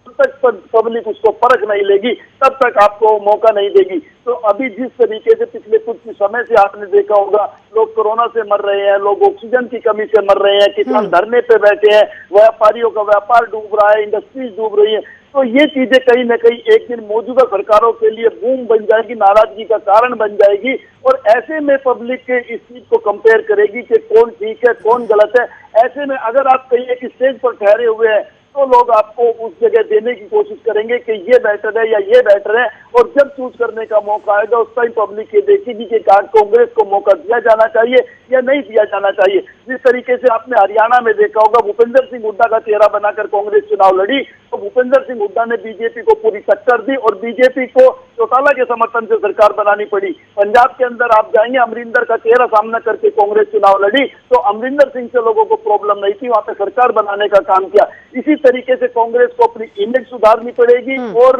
तब तक पब्लिक उसको परख नहीं लेगी, तब तक आपको मौका नहीं देगी। तो अभी जिस तरीके से पिछले कुछ समय से आपने देखा होगा, लोग कोरोना से मर रहे हैं, लोग ऑक्सीजन की कमी से मर रहे हैं, किसान धरने पे बैठे हैं, व्यापारियों का व्यापार डूब रहा है, इंडस्ट्रीज डूब रही है, तो ये चीजें कहीं न कहीं एक दिन मौजूदा सरकारों के लिए बूम बन जाएगी, नाराजगी का कारण बन जाएगी। और ऐसे में पब्लिक के इस चीज को कंपेयर करेगी कि कौन ठीक है कौन गलत है। ऐसे में अगर आप कहीं एक स्टेज पर ठहरे हुए हैं तो लोग आपको उस जगह देने की कोशिश करेंगे कि ये बेटर है या ये बेटर है। और जब चूज करने का मौका आएगा उस टाइम पब्लिक ये देखेगी कि कांग्रेस को मौका दिया जाना चाहिए या नहीं दिया जाना चाहिए। जिस तरीके से आपने हरियाणा में देखा होगा, भूपेंद्र सिंह हुड्डा का चेहरा बनाकर कांग्रेस चुनाव लड़ी, तो भूपेंद्र सिंह हुड्डा ने बीजेपी को पूरी टक्कर दी और बीजेपी को चौटाला के समर्थन से सरकार बनानी पड़ी। पंजाब के अंदर आप जाएंगे, अमरिंदर का चेहरा सामना करके कांग्रेस चुनाव लड़ी, तो अमरिंदर सिंह से लोगों को प्रॉब्लम नहीं थी, वहां पे सरकार बनाने का काम किया। इसी तरीके से कांग्रेस को अपनी इमेज सुधारनी पड़ेगी और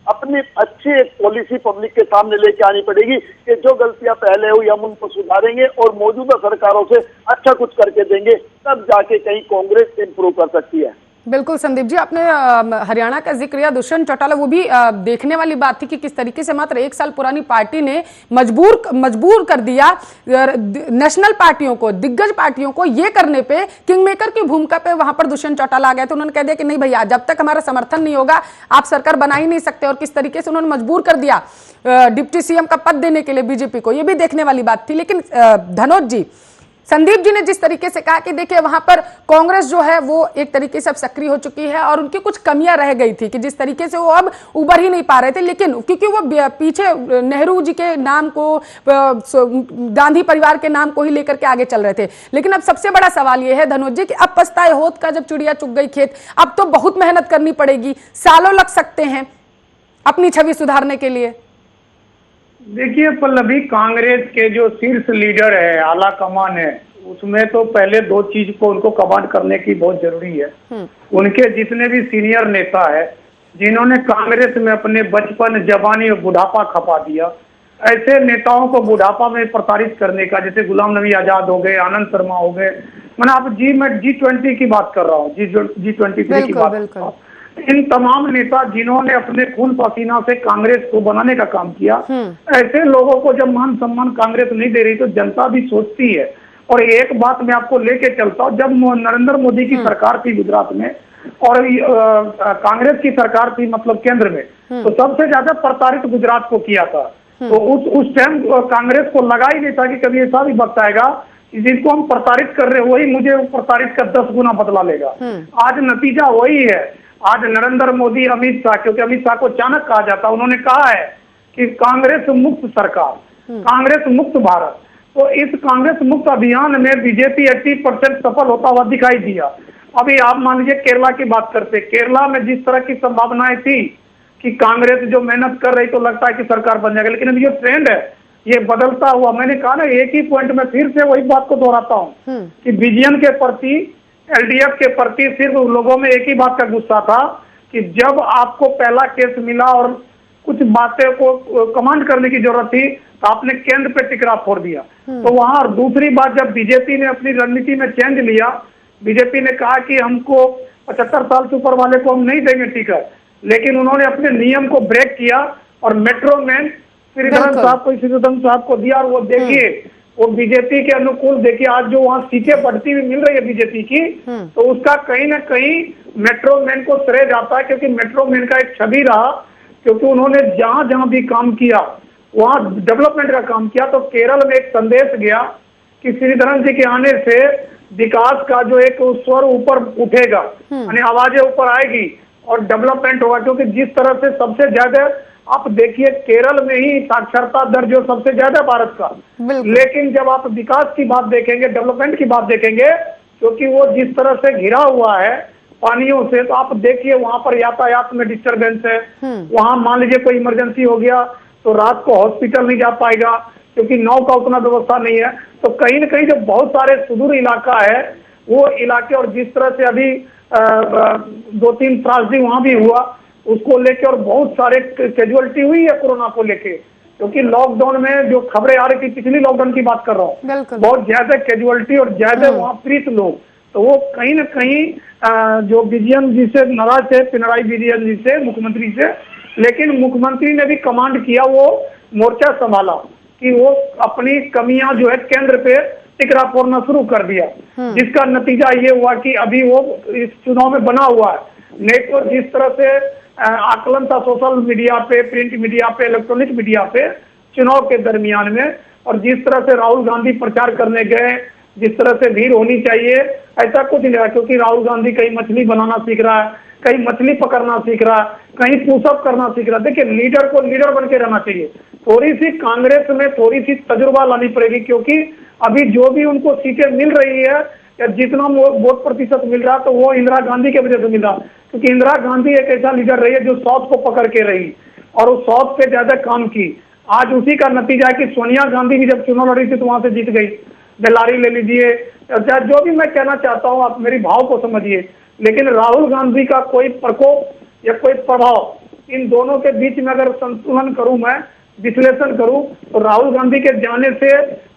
अपनी अच्छी एक पॉलिसी पब्लिक के सामने लेके आनी पड़ेगी कि जो गलतियां पहले हुई हम उनको सुधारेंगे और मौजूदा सरकारों से अच्छा कुछ करके देंगे, तब जाके कहीं कांग्रेस इंप्रूव कर सकती है। बिल्कुल संदीप जी, आपने हरियाणा का जिक्र किया, दुष्यंत चौटाला, वो भी देखने वाली बात थी कि किस तरीके से मात्र 1 साल पुरानी पार्टी ने मजबूर कर दिया नेशनल पार्टियों को, दिग्गज पार्टियों को ये करने पे, किंगमेकर की भूमिका पे वहां पर दुष्यंत चौटाला आ गए। तो उन्होंने कह दिया कि नहीं भैया, जब तक हमारा समर्थन नहीं होगा आप सरकार बना ही नहीं सकते। और किस तरीके से उन्होंने मजबूर कर दिया डिप्टी सीएम का पद देने के लिए बीजेपी को, ये भी देखने वाली बात थी। लेकिन धनोज जी, संदीप जी ने जिस तरीके से कहा कि देखिए वहां पर कांग्रेस जो है वो एक तरीके से अब सक्रिय हो चुकी है और उनकी कुछ कमियां रह गई थी कि जिस तरीके से वो अब उभर ही नहीं पा रहे थे, लेकिन क्योंकि वो पीछे नेहरू जी के नाम को, गांधी परिवार के नाम को ही लेकर के आगे चल रहे थे। लेकिन अब सबसे बड़ा सवाल ये है धनोज जी कि अब पछताए होत का जब चिड़िया चुग गई खेत, अब तो बहुत मेहनत करनी पड़ेगी, सालों लग सकते हैं अपनी छवि सुधारने के लिए। देखिए पल्लवी, कांग्रेस के जो शीर्ष लीडर है, आला कमान है, उसमें तो पहले दो चीज को उनको कमांड करने की बहुत जरूरी है। उनके जितने भी सीनियर नेता है जिन्होंने कांग्रेस में अपने बचपन, जवानी और बुढ़ापा खपा दिया, ऐसे नेताओं को बुढ़ापा में प्रताड़ित करने का, जैसे गुलाम नबी आजाद हो गए, आनंद शर्मा हो गए, मैंने आप मैं G20 की बात कर रहा हूँ, G23 की बात कर रहा हूँ। इन तमाम नेता जिन्होंने अपने खून पसीना से कांग्रेस को बनाने का काम किया, ऐसे लोगों को जब मान सम्मान कांग्रेस नहीं दे रही तो जनता भी सोचती है। और एक बात मैं आपको लेके चलता हूँ, जब नरेंद्र मोदी की सरकार थी गुजरात में और कांग्रेस की सरकार थी मतलब केंद्र में, तो सबसे ज्यादा प्रताड़ित गुजरात को किया था। तो उस टाइम कांग्रेस को लगा ही नहीं था कि कभी ऐसा भी वक्त आएगा जिनको हम प्रताड़ित कर रहे हैं वही मुझे प्रताड़ित का 10 गुना बदला लेगा। आज नतीजा वही है। आज नरेंद्र मोदी, अमित शाह, क्योंकि अमित शाह को अचानक कहा जाता, उन्होंने कहा है कि कांग्रेस मुक्त सरकार, कांग्रेस मुक्त भारत। तो इस कांग्रेस मुक्त अभियान में बीजेपी 80% सफल होता हुआ दिखाई दिया। अभी आप मान लीजिए केरला की बात करते, केरला में जिस तरह की संभावनाएं थी कि कांग्रेस जो मेहनत कर रही तो लगता है कि सरकार बन जाएगी, लेकिन अभी ये ट्रेंड है, ये बदलता हुआ। मैंने कहा ना, एक ही पॉइंट में फिर से वही बात को दोहराता हूँ कि बीजेपी के प्रति, एलडीएफ के प्रति सिर्फ लोगों में एक ही बात का गुस्सा था कि जब आपको पहला केस मिला और कुछ बातें को कमांड करने की जरूरत थी तो आपने केंद्र पे टिकरा फोड़ दिया। तो वहां दूसरी बात, जब बीजेपी ने अपनी रणनीति में चेंज लिया, बीजेपी ने कहा कि हमको 75 साल से ऊपर वाले को हम नहीं देंगे टिकट, लेकिन उन्होंने अपने नियम को ब्रेक किया और मेट्रो मैन श्रीधरन साहब को दिया। और वो देखिए, वो बीजेपी के अनुकूल, देखिए आज जो वहाँ सीटें बढ़ती हुई मिल रही है बीजेपी की, तो उसका कहीं ना कहीं मेट्रो मैन को श्रेय जाता है, क्योंकि मेट्रो मैन का एक छवि रहा, क्योंकि उन्होंने जहां जहां भी काम किया वहां डेवलपमेंट का काम किया। तो केरल में एक संदेश गया कि श्रीधरन जी के आने से विकास का जो एक स्वर ऊपर उठेगा, यानी आवाजें ऊपर आएगी और डेवलपमेंट होगा। क्योंकि जिस तरह से सबसे ज्यादा आप देखिए केरल में ही साक्षरता दर जो सबसे ज्यादा भारत का, लेकिन जब आप विकास की बात देखेंगे, डेवलपमेंट की बात देखेंगे, क्योंकि वो जिस तरह से घिरा हुआ है पानियों से, तो आप देखिए वहां पर यातायात में डिस्टरबेंस है। वहां मान लीजिए कोई इमरजेंसी हो गया तो रात को हॉस्पिटल नहीं जा पाएगा क्योंकि नाव का उतना व्यवस्था नहीं है। तो कहीं ना कहीं जो बहुत सारे सुदूर इलाका है वो इलाके, और जिस तरह से अभी 2-3 त्रासदी वहां भी हुआ उसको लेके, और बहुत सारे कैजुअलिटी हुई है कोरोना को लेके, क्योंकि लॉकडाउन में जो खबरें आ रही थी, पिछली लॉकडाउन की बात कर रहा हूँ, बहुत ज्यादा कैजुअलिटी और ज्यादा वहाँ पीड़ित लोग। तो वो कहीं ना कहीं जो विजयन जी से नाराज थे, पिनराई विजयन जी से, मुख्यमंत्री से, लेकिन मुख्यमंत्री ने भी कमांड किया, वो मोर्चा संभाला कि वो अपनी कमियां जो है केंद्र पे टिकरा फोड़ना शुरू कर दिया, जिसका नतीजा ये हुआ कि अभी वो इस चुनाव में बना हुआ है। नहीं तो जिस तरह से आकलन था सोशल मीडिया पे, प्रिंट मीडिया पे, इलेक्ट्रॉनिक मीडिया पे चुनाव के दरमियान में, और जिस तरह से राहुल गांधी प्रचार करने गए, जिस तरह से भीड़ होनी चाहिए, ऐसा कुछ नहीं रहा। क्योंकि राहुल गांधी कहीं मछली बनाना सीख रहा है, कहीं मछली पकड़ना सीख रहा है, कहीं पुशअप करना सीख रहा है। देखिए लीडर को लीडर बन के रहना चाहिए। थोड़ी सी कांग्रेस में थोड़ी सी तजुर्बा लानी पड़ेगी, क्योंकि अभी जो भी उनको सीटें मिल रही है या जितना वोट प्रतिशत मिल रहा तो वो इंदिरा गांधी की वजह से मिल रहा, क्योंकि इंदिरा गांधी एक ऐसा लीडर रही है जो साउथ को पकड़ के रही और उस साउथ पे ज्यादा काम की। आज उसी का नतीजा है कि सोनिया गांधी भी जब चुनाव लड़ी थी तो वहां से जीत गई। बेलारी ले लीजिए, जो भी मैं कहना चाहता हूँ आप मेरी भाव को समझिए, लेकिन राहुल गांधी का कोई प्रकोप या कोई प्रभाव इन दोनों के बीच में अगर संतुलन करूं, मैं विश्लेषण करूं, तो राहुल गांधी के जाने से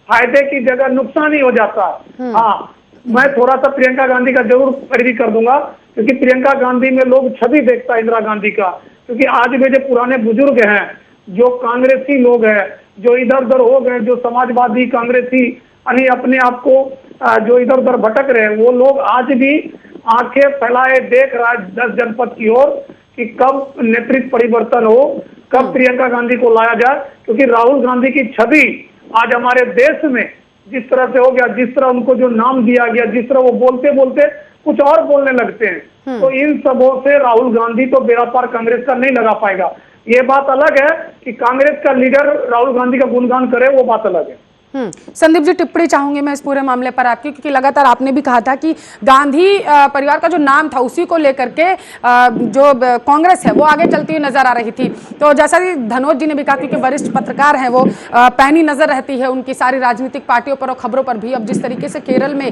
फायदे की जगह नुकसान ही हो जाता है। हाँ, मैं थोड़ा सा प्रियंका गांधी का जरूर पैरवी कर दूंगा, क्योंकि प्रियंका गांधी में लोग छवि देखता है इंदिरा गांधी का, क्योंकि आज भी जो पुराने बुजुर्ग हैं, जो कांग्रेसी लोग हैं, जो इधर उधर हो गए, जो समाजवादी कांग्रेसी यानी अपने आप को जो इधर उधर भटक रहे हैं, वो लोग आज भी आंखें फैलाए देख रहा है 10 जनपद की ओर कि कब नेतृत्व परिवर्तन हो, कब प्रियंका गांधी को लाया जाए। क्योंकि राहुल गांधी की छवि आज हमारे देश में जिस तरह से हो गया, जिस तरह उनको जो नाम दिया गया, जिस तरह वो बोलते बोलते कुछ और बोलने लगते हैं, तो इन सबों से राहुल गांधी तो बेड़ा पार कांग्रेस का नहीं लगा पाएगा। ये बात अलग है कि कांग्रेस का लीडर राहुल गांधी का गुणगान करे, वो बात अलग है। संदीप जी, टिप्पणी चाहूंगी मैं इस पूरे मामले पर आपकी, क्योंकि लगातार आपने भी कहा था कि गांधी परिवार का जो नाम था उसी को लेकर के जो कांग्रेस है वो आगे चलती हुई नजर आ रही थी। तो जैसा कि धनोज जी ने भी कहा, क्योंकि वरिष्ठ पत्रकार हैं, वो पैनी नजर रहती है उनकी सारी राजनीतिक पार्टियों पर और खबरों पर भी। अब जिस तरीके से केरल में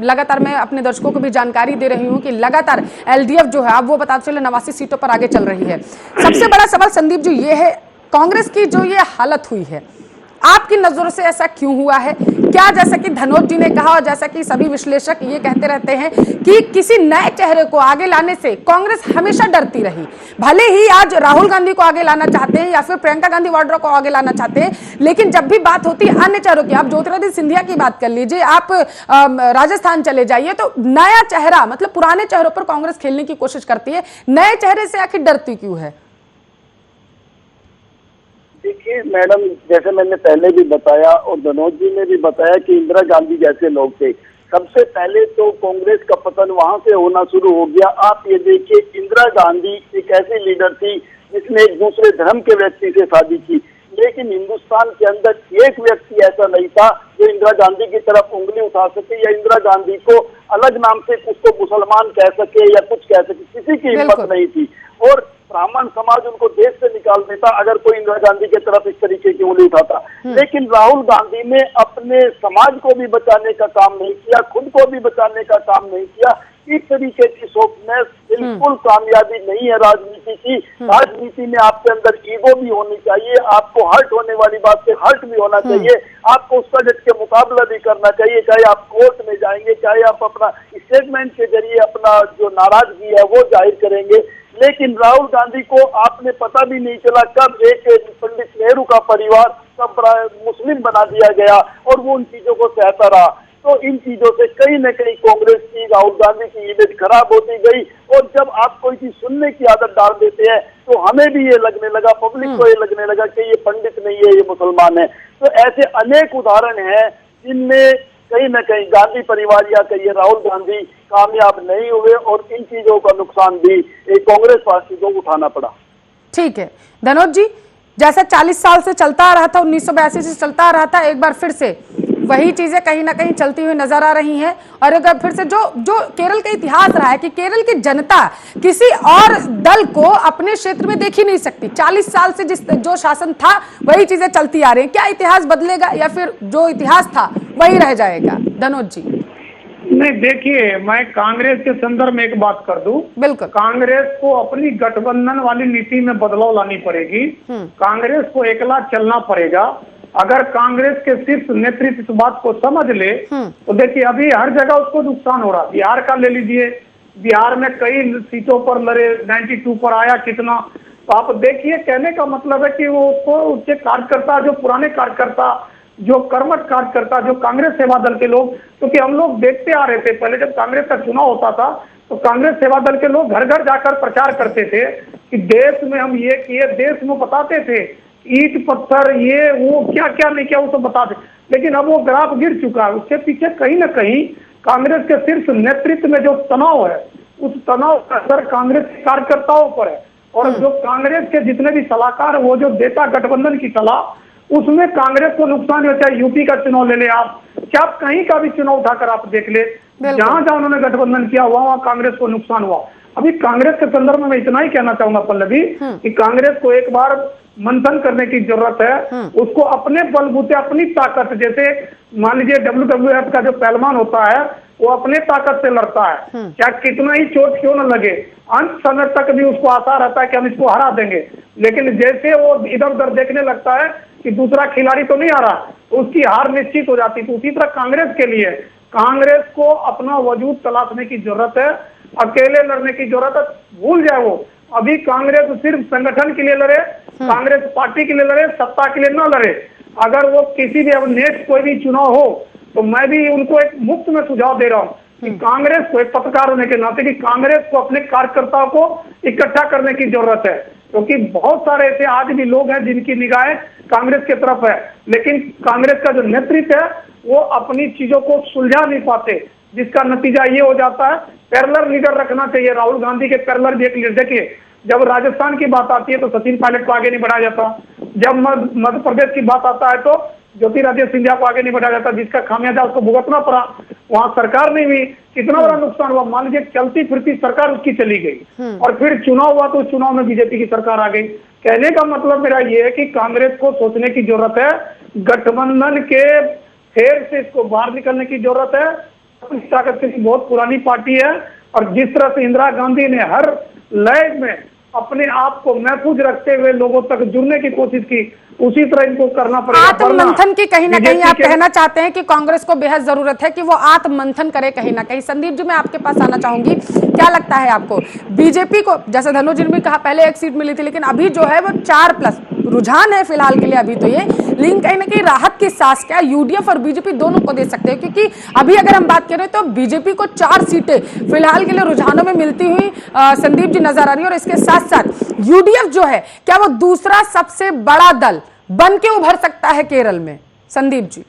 लगातार मैं अपने दर्शकों को भी जानकारी दे रही हूँ कि लगातार एलडीएफ जो है अब वो बताते चले 89 सीटों पर आगे चल रही है। सबसे बड़ा सवाल संदीप जी ये है, कांग्रेस की जो ये हालत हुई है, आपकी नजरों से ऐसा क्यों हुआ है? क्या, जैसा कि धनोज जी ने कहा और जैसा कि सभी विश्लेषक ये कहते रहते हैं कि किसी नए चेहरे को आगे लाने से कांग्रेस हमेशा डरती रही। भले ही आज राहुल गांधी को आगे लाना चाहते हैं या फिर प्रियंका गांधी वाड्रा को आगे लाना चाहते हैं, लेकिन जब भी बात होती है अन्य चेहरों की, आप ज्योतिरादित्य सिंधिया की बात कर लीजिए, आप राजस्थान चले जाइए, तो नया चेहरा मतलब पुराने चेहरों पर कांग्रेस खेलने की कोशिश करती है। नए चेहरे से आखिर डरती क्यों है? देखिए मैडम, जैसे मैंने पहले भी बताया और मनोज जी ने भी बताया कि इंदिरा गांधी जैसे लोग थे। सबसे पहले तो कांग्रेस का पतन वहां से होना शुरू हो गया। आप ये देखिए, इंदिरा गांधी एक ऐसी लीडर थी जिसने एक दूसरे धर्म के व्यक्ति से शादी की, लेकिन हिंदुस्तान के अंदर एक व्यक्ति ऐसा नहीं था जो इंदिरा गांधी की तरफ उंगली उठा सके या इंदिरा गांधी को अलग नाम से कुछ तो मुसलमान कह सके या कुछ कह सके। किसी की हिम्मत नहीं थी और ब्राह्मण समाज उनको देश से निकाल देता अगर कोई इंदिरा गांधी की तरफ इस तरीके की उंगली उठाता। लेकिन राहुल गांधी ने अपने समाज को भी बचाने का काम नहीं किया, खुद को भी बचाने का काम नहीं किया। इस तरीके की सोच में बिल्कुल कामयाबी नहीं है राजनीति की। राजनीति में आपके अंदर ईगो भी होनी चाहिए, आपको हर्ट होने वाली बात से हर्ट भी होना चाहिए, आपको उसका डट के मुकाबला भी करना चाहिए, चाहे आप कोर्ट में जाएंगे, चाहे आप अपना स्टेटमेंट के जरिए अपना जो नाराजगी है वो जाहिर करेंगे। लेकिन राहुल गांधी को आपने पता भी नहीं चला कब एक पंडित नेहरू का परिवार कब मुस्लिम बना दिया गया और वो उन चीजों को सहता रहा। तो इन चीजों से कहीं न कहीं कांग्रेस की, राहुल गांधी की इमेज खराब होती गई। और जब आप कोई चीज सुनने की आदत डाल देते हैं तो हमें भी ये लगने लगा, पब्लिक को ये लगने लगा कि ये पंडित नहीं है, ये मुसलमान है। तो ऐसे अनेक उदाहरण हैं जिनमें कहीं न कहीं गांधी परिवार या कहिए राहुल गांधी कामयाब नहीं हुए और इन चीजों का नुकसान भी कांग्रेस पार्टी को उठाना पड़ा। ठीक है धनोज जी, जैसा 40 साल से चलता आ रहा था, 1982 से चलता आ रहा था, एक बार फिर से वही चीजें कहीं ना कहीं चलती हुई नजर आ रही हैं। और एक बार फिर से जो केरल का इतिहास रहा है कि केरल की जनता किसी और दल को अपने क्षेत्र में देख ही नहीं सकती। 40 साल से जो शासन था वही चीजें चलती आ रही हैं। क्या इतिहास बदलेगा या फिर जो इतिहास था वही रह जाएगा? धनोज जी। नहीं, देखिए, मैं कांग्रेस के संदर्भ में एक बात कर दूं। बिल्कुल, कांग्रेस को अपनी गठबंधन वाली नीति में बदलाव लानी पड़ेगी। कांग्रेस को एकला चलना पड़ेगा। अगर कांग्रेस के शीर्ष नेतृत्व इस बात को समझ ले तो देखिए, अभी हर जगह उसको नुकसान हो रहा। बिहार का ले लीजिए, बिहार में कई सीटों पर लड़े, 92 पर आया कितना। तो आप देखिए, कहने का मतलब है कि वो उसको उसके कार्यकर्ता, जो पुराने कार्यकर्ता, जो कर्मठ कार्यकर्ता, जो कांग्रेस सेवा दल के लोग, क्योंकि हम लोग देखते आ रहे थे पहले जब कांग्रेस का चुनाव होता था तो कांग्रेस सेवा दल के लोग घर घर जाकर प्रचार करते थे कि देश में हम ये किए, देश में बताते थे ईंट पत्थर ये वो क्या क्या नहीं किया वो तो बताते। लेकिन अब वो ग्राफ गिर चुका है। उसके पीछे कहीं ना कहीं कांग्रेस के शीर्ष नेतृत्व में जो तनाव है, उस तनाव का असर कांग्रेस के कार्यकर्ताओं पर है। और जो कांग्रेस के जितने भी सलाहकार वो जो देता गठबंधन की सलाह, उसमें कांग्रेस को नुकसान होता है। यूपी का चुनाव ले ले आप, क्या आप कहीं का भी चुनाव उठाकर आप देख ले, जहां जहां उन्होंने गठबंधन किया वहां कांग्रेस को नुकसान हुआ। अभी कांग्रेस के संदर्भ में मैं इतना ही कहना चाहूंगा पल्लवी कि कांग्रेस को एक बार मंथन करने की जरूरत है। उसको अपने बलबूते, अपनी ताकत, जैसे मान लीजिए WWF का जो पहलवान होता है वो अपने ताकत से लड़ता है, क्या कितना ही चोट क्यों न लगे, अंत समय तक भी उसको आशा रहता है कि हम इसको हरा देंगे। लेकिन जैसे वो इधर उधर देखने लगता है कि दूसरा खिलाड़ी तो नहीं आ रहा, तो उसकी हार निश्चित हो जाती। तो उसी तरह कांग्रेस के लिए कांग्रेस को अपना वजूद तलाशने की जरूरत है, अकेले लड़ने की जरूरत है। भूल जाए वो, अभी कांग्रेस सिर्फ संगठन के लिए लड़े, कांग्रेस पार्टी के लिए लड़े, सत्ता के लिए न लड़े। अगर वो किसी भी अब नेक्स्ट कोई भी चुनाव हो तो मैं भी उनको एक मुफ्त में सुझाव दे रहा हूँ कि कांग्रेस को, एक पत्रकार होने के नाते, कि कांग्रेस को अपने कार्यकर्ताओं को इकट्ठा करने की जरूरत है। क्योंकि बहुत सारे ऐसे आज भी लोग हैं जिनकी निगाहें कांग्रेस की तरफ है, लेकिन कांग्रेस का जो नेतृत्व है वो अपनी चीजों को सुलझा नहीं पाते, जिसका नतीजा ये हो जाता है। पैरेलल लीडर रखना चाहिए। राहुल गांधी के पैरेलल भी एक लीडर, देखिए जब राजस्थान की बात आती है तो सचिन पायलट को आगे नहीं बढ़ाया जाता, जब मध्य प्रदेश की बात आता है तो ज्योतिरादित्य सिंधिया को आगे नहीं बढ़ाया जाता, जिसका खामियाजा उसको भुगतना पड़ा। वहां सरकार नहीं हुई, कितना बड़ा नुकसान हुआ। मान लीजिए चलती फिरती सरकार उसकी चली गई और फिर चुनाव हुआ तो चुनाव में बीजेपी की सरकार आ गई। कहने का मतलब मेरा ये है कि कांग्रेस को सोचने की जरूरत है, गठबंधन के फेर से इसको बाहर निकलने की जरूरत है। अपनी ताकत की बहुत पुरानी पार्टी है और जिस तरह से इंदिरा गांधी ने हर लय में अपने आप को महफूज रखते हुए लोगों तक जुड़ने की कोशिश की, उसी तरह इनको करना पड़ेगा। आत्ममंथन की कहीं ना कहीं आप कहना चाहते हैं कि कांग्रेस को बेहद जरूरत है कि वो आत्ममंथन करे कहीं ना कहीं। संदीप जी, मैं आपके पास आना चाहूंगी, क्या लगता है आपको बीजेपी को, जैसे धनुष जी ने भी कहा पहले 1 सीट मिली थी लेकिन अभी जो है वो 4+ रुझान है फिलहाल के लिए अभी तो ये, लेकिन कहीं ना कहीं राहत की सांस क्या यूडीएफ और बीजेपी दोनों को दे सकते हैं? क्योंकि अभी अगर हम बात करें तो बीजेपी को 4 सीटें फिलहाल के लिए रुझानों में मिलती हुई संदीप जी नजर आ रही है, और इसके साथ साथ यूडीएफ जो है क्या वो दूसरा सबसे बड़ा दल बन के उभर सकता है केरल में? संदीप जी।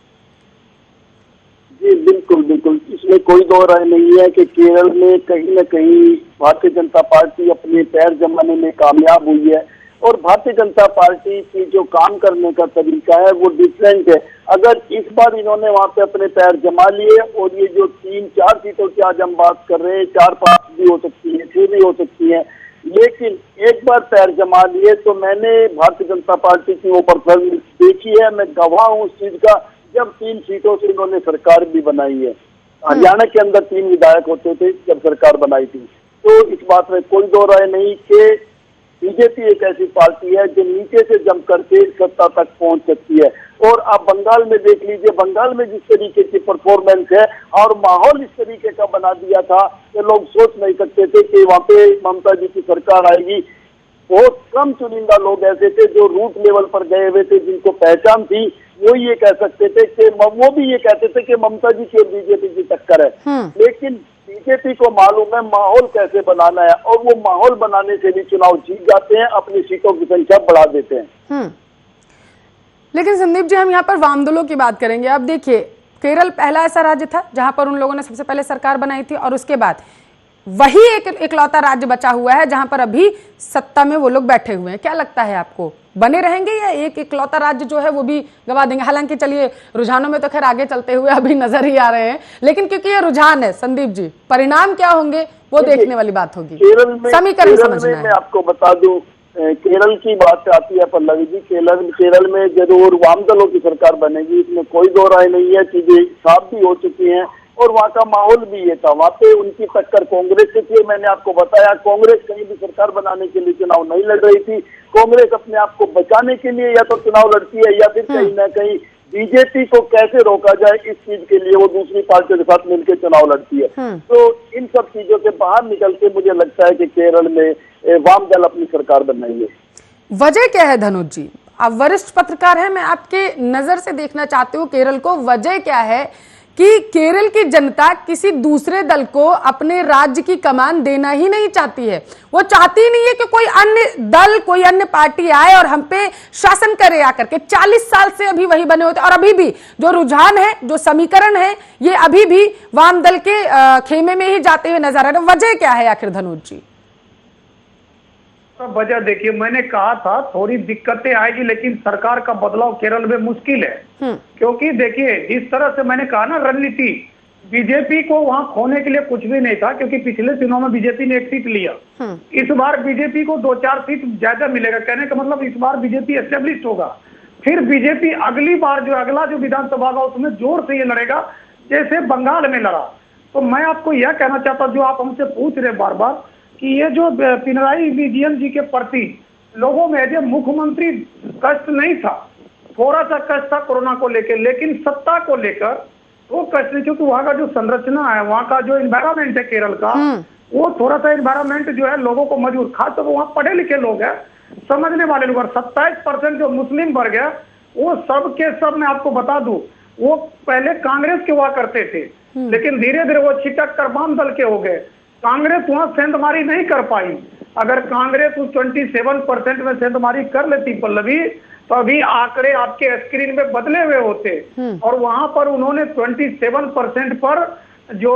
जी बिल्कुल बिल्कुल, इसमें कोई दो राय नहीं है कि केरल में कहीं न कहीं भारतीय जनता पार्टी अपने पैर जमाने में कामयाब हुई है और भारतीय जनता पार्टी की जो काम करने का तरीका है वो डिफरेंट है। अगर इस बार इन्होंने वहां पे अपने पैर जमा लिए और ये जो 3-4 सीटों की आज हम बात कर रहे हैं, 4-5 भी हो सकती है, 6 भी हो सकती है, लेकिन एक बार पैर जमा लिए तो मैंने भारतीय जनता पार्टी की वो परफॉर्मेंस देखी है। मैं गवाह हूँ उस चीज का, जब 3 सीटों से इन्होंने सरकार भी बनाई है। हरियाणा के अंदर 3 विधायक होते थे जब सरकार बनाई थी, तो इस बात में कोई दो राय नहीं कि बीजेपी एक ऐसी पार्टी है जो नीचे से जम करके सत्ता तक पहुंच सकती है। और आप बंगाल में देख लीजिए, बंगाल में जिस तरीके की परफॉर्मेंस है और माहौल इस तरीके का बना दिया था कि लोग सोच नहीं सकते थे कि वहाँ पे ममता जी की सरकार आएगी। बहुत कम चुनिंदा लोग ऐसे थे जो रूट लेवल पर गए हुए थे, जिनको पहचान थी, वो ये कह सकते थे कि वो भी ये कहते थे कि ममता जी की और बीजेपी की टक्कर है। लेकिन बीजेपी को मालूम है माहौल कैसे बनाना है और वो माहौल बनाने से भी चुनाव जीत जाते हैं, अपनी सीटों की संख्या बढ़ा देते हैं। लेकिन संदीप जी, हम यहाँ पर वाम दलों की बात करेंगे। अब देखिए, केरल पहला ऐसा राज्य था जहां पर उन लोगों ने सबसे पहले सरकार बनाई थी और उसके बाद वही एक इकलौता राज्य बचा हुआ है जहां पर अभी सत्ता में वो लोग बैठे हुए हैं। क्या लगता है आपको, बने रहेंगे या एक इकलौता राज्य जो है वो भी गवा देंगे? हालांकि चलिए, रुझानों में तो खैर आगे चलते हुए अभी नजर ही आ रहे हैं, लेकिन क्योंकि ये रुझान है संदीप जी, परिणाम क्या होंगे वो देखने वाली बात होगी। समीकरण समझना है। मैं आपको बता दूं, केरल की बात आती है पल्लवी जी, केरल में जरूर वाम दलों की सरकार बनेगी, इसमें कोई दो राय नहीं है। चीजें साफ भी हो चुकी हैं और वहाँ का माहौल भी ये था। वहाँ पे उनकी टक्कर कांग्रेस से थी। मैंने आपको बताया कांग्रेस कहीं भी सरकार बनाने के लिए चुनाव नहीं लड़ रही थी। कांग्रेस अपने आप को बचाने के लिए या तो चुनाव लड़ती है या फिर कहीं ना कहीं बीजेपी को कैसे रोका जाए इस चीज के लिए वो दूसरी पार्टियों के साथ मिलकर चुनाव लड़ती है। तो इन सब चीजों से बाहर निकल के मुझे लगता है कि केरल में वाम दल अपनी सरकार बनाएंगे। वजह क्या है धनुष जी? आप वरिष्ठ पत्रकार हैं, मैं आपके नजर से देखना चाहती हूँ केरल को। वजह क्या है कि केरल की जनता किसी दूसरे दल को अपने राज्य की कमान देना ही नहीं चाहती है? वो चाहती ही नहीं है कि कोई अन्य दल, कोई अन्य पार्टी आए और हम पे शासन करे आकर के। 40 साल से अभी वही बने होते और अभी भी जो रुझान है, जो समीकरण है, ये अभी भी वाम दल के खेमे में ही जाते हुए नजर आ रहे हैं। वजह क्या है आखिर धनुष जी? तो वजह देखिए, मैंने कहा था थोड़ी दिक्कतें आएगी लेकिन सरकार का बदलाव केरल में मुश्किल है। क्योंकि देखिए, जिस तरह से मैंने कहा ना, रणनीति बीजेपी को वहां खोने के लिए कुछ भी नहीं था, क्योंकि पिछले चुनाव में बीजेपी ने 1 सीट लिया। इस बार बीजेपी को 2-4 सीट ज्यादा मिलेगा। कहने का मतलब इस बार बीजेपी एस्टेब्लिश होगा। फिर बीजेपी अगली बार जो अगला जो विधानसभा का उसमें जोर से ये लड़ेगा जैसे बंगाल में लड़ा। तो मैं आपको यह कहना चाहता हूँ, जो आप हमसे पूछ रहे बार बार कि ये जो पिनराई विजयन जी के प्रति लोगों में जो मुख्यमंत्री कष्ट नहीं था, थोड़ा सा कष्ट था कोरोना को लेकर, लेकिन सत्ता को लेकर वो कष्ट नहीं, क्योंकि वहाँ का जो संरचना है, वहाँ का जो एनवायरमेंट है केरल का, वो थोड़ा सा एनवायरमेंट जो है लोगों को मजबूर, खासतौर पर वहाँ पढ़े लिखे लोग हैं, समझने वाले लोग। 27% जो मुस्लिम वर्ग है वो सब के सब, मैं आपको बता दूं, वो पहले कांग्रेस के हुआ करते थे, लेकिन धीरे धीरे वो छिटक कर वाम दल के हो गए। कांग्रेस वहां सेंधमारी नहीं कर पाई। अगर कांग्रेस उस 27% में सेंधमारी कर लेती पल्लवी, तो अभी आंकड़े आपके स्क्रीन में बदले हुए होते, और वहां पर उन्होंने 27% पर जो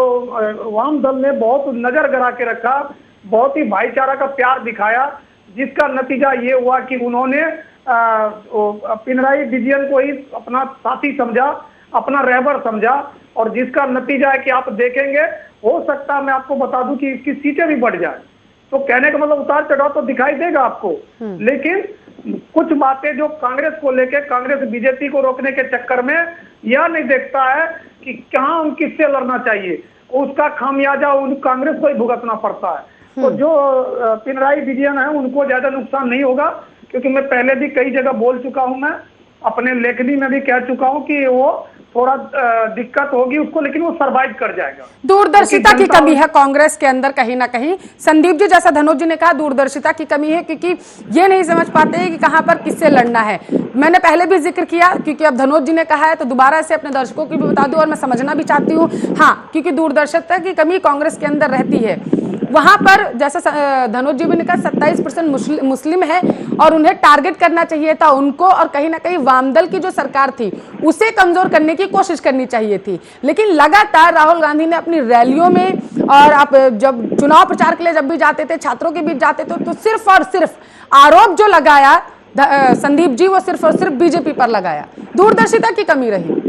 वाम दल ने बहुत नजर गड़ा के रखा, बहुत ही भाईचारा का प्यार दिखाया, जिसका नतीजा ये हुआ कि उन्होंने पिनराई विजयन को ही अपना साथी समझा, अपना रहबर समझा, और जिसका नतीजा है कि आप देखेंगे, हो सकता है मैं आपको बता दूं कि इसकी सीटें भी बढ़ जाए। तो कहने का मतलब उतार चढ़ाव तो दिखाई देगा आपको, लेकिन कुछ बातें जो कांग्रेस को लेके, कांग्रेस बीजेपी को रोकने के चक्कर में यह नहीं देखता है कि कहां उन किससे लड़ना चाहिए, उसका खामियाजा उन कांग्रेस को ही भुगतना पड़ता है। तो जो पिनराई विजयन है उनको ज्यादा नुकसान नहीं होगा, क्योंकि मैं पहले भी कई जगह बोल चुका हूं, मैं अपने लेखनी में भी कह चुका हूं कि वो थोड़ा दिक्कत होगी उसको, लेकिन वो सरवाइव कर जाएगा। दूरदर्शिता की कमी है कांग्रेस के अंदर कहीं ना कहीं। संदीप जी, जैसा धनोज जी ने कहा, दूरदर्शिता की कमी है, क्योंकि ये नहीं समझ पाते कि कहां पर किससे लड़ना है। मैंने पहले भी जिक्र किया, क्योंकि अब धनोज जी ने कहा है तो दोबारा से अपने दर्शकों को भी बता दूं, और मैं समझना भी चाहती हूँ। हाँ, क्योंकि दूरदर्शिता की कमी कांग्रेस के अंदर रहती है। वहां पर जैसा धनोज जी ने कहा 27% मुस्लिम है और उन्हें टारगेट करना चाहिए था उनको, और कहीं ना कहीं वामदल की जो सरकार थी उसे कमजोर करने की कोशिश करनी चाहिए थी। लेकिन लगातार राहुल गांधी ने अपनी रैलियों में, और आप जब चुनाव प्रचार के लिए जब भी जाते थे, छात्रों के बीच जाते थे, तो सिर्फ और सिर्फ आरोप जो लगाया संदीप जी, वो सिर्फ और सिर्फ बीजेपी पर लगाया। दूरदर्शिता की कमी रही।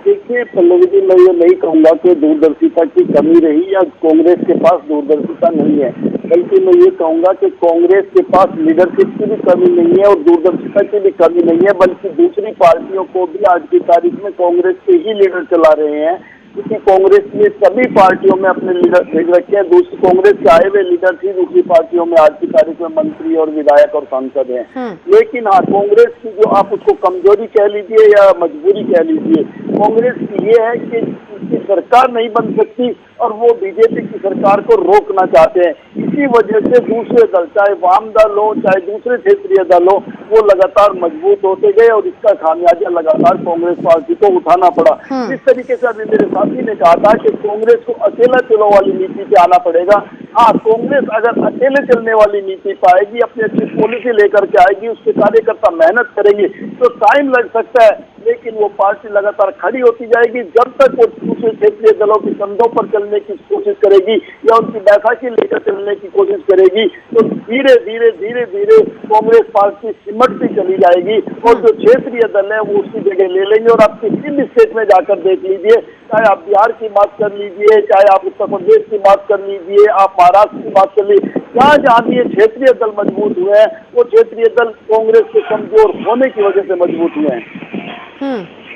देखिए पल्लवी जी, मैं ये नहीं कहूंगा कि दूरदर्शिता की कमी रही या कांग्रेस के पास दूरदर्शिता नहीं है, बल्कि मैं ये कहूंगा कि कांग्रेस के पास लीडरशिप की भी कमी नहीं है और दूरदर्शिता की भी कमी नहीं है, बल्कि दूसरी पार्टियों को भी आज की तारीख में कांग्रेस के ही लीडर चला रहे हैं, क्योंकि कांग्रेस ने सभी पार्टियों में अपने लीडर भेज रखे हैं। दूसरी कांग्रेस के आए हुए लीडर थी दूसरी पार्टियों में, आज की तारीख में मंत्री और विधायक और सांसद हैं। लेकिन हाँ, कांग्रेस की जो आप उसको कमजोरी कह लीजिए या मजबूरी कह लीजिए, कांग्रेस की ये है कि उसकी सरकार नहीं बन सकती और वो बीजेपी की सरकार को रोकना चाहते हैं। इसी वजह से दूसरे दल, चाहे वाम दल हो चाहे दूसरे क्षेत्रीय दल हो, वो लगातार मजबूत होते गए और इसका खामियाजा लगातार कांग्रेस पार्टी को उठाना पड़ा। इस तरीके से अभी मेरे साथी ने कहा था कि कांग्रेस को अकेला चलो वाली नीति पे आना पड़ेगा। हाँ, कांग्रेस अगर अकेले चलने वाली नीति पाएगी, अपनी अच्छी पॉलिसी लेकर के आएगी, उसके कार्यकर्ता मेहनत करेंगे, तो टाइम लग सकता है, लेकिन वो पार्टी लगातार खड़ी होती जाएगी जब तक वो दूसरे क्षेत्रीय दलों के कंधों पर चलने की कोशिश करेगी या उनकी बैसाखी लेकर चलने की कोशिश करेगी, तो धीरे धीरे धीरे धीरे कांग्रेस पार्टी सिमटती चली जाएगी और जो क्षेत्रीय दल है वो उसकी जगह ले लेंगे। और आप किसी भी स्टेट में जाकर देख लीजिए, चाहे आप बिहार की बात कर लीजिए, चाहे आप उत्तर प्रदेश की बात कर लीजिए, आप महाराष्ट्र की बात कर लीजिए, जहाँ भी ये क्षेत्रीय दल मजबूत हुए हैं, वो क्षेत्रीय दल कांग्रेस के कमजोर होने की वजह से मजबूत हुए हैं।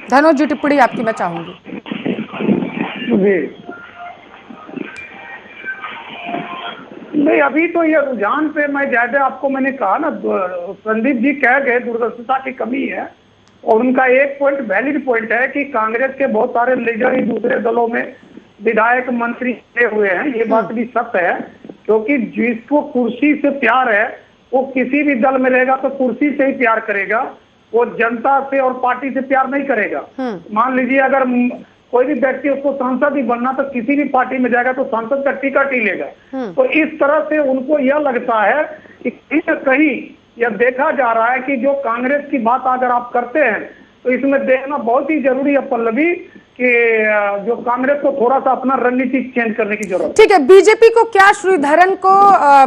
धनोज जी, टिप्पणी आपकी मैं चाहूंगी। नहीं, अभी तो ये रुझान पे मैं ज्यादा आपको मैंने कहा ना, संदीप जी कह गए दूरदर्शिता की कमी है, और उनका एक पॉइंट वैलिड पॉइंट है कि कांग्रेस के बहुत सारे लीडर ही दूसरे दलों में विधायक मंत्री हुए हैं, ये बात भी सत्य है, क्योंकि जिसको कुर्सी से प्यार है वो किसी भी दल में रहेगा तो कुर्सी से ही प्यार करेगा, वो जनता से और पार्टी से प्यार नहीं करेगा। मान लीजिए अगर कोई भी व्यक्ति उसको सांसद ही बनना, तो किसी भी पार्टी में जाएगा तो सांसद का टिकट ही लेगा। तो इस तरह से उनको यह लगता है कि कहीं न कहीं यह देखा जा रहा है कि जो कांग्रेस की बात अगर आप करते हैं तो इसमें देखना बहुत ही जरूरी है पल्लवी कि जो कांग्रेस को थोड़ा सा अपना रणनीति चेंज करने की जरूरत है। ठीक है, बीजेपी को क्या श्रीधरन को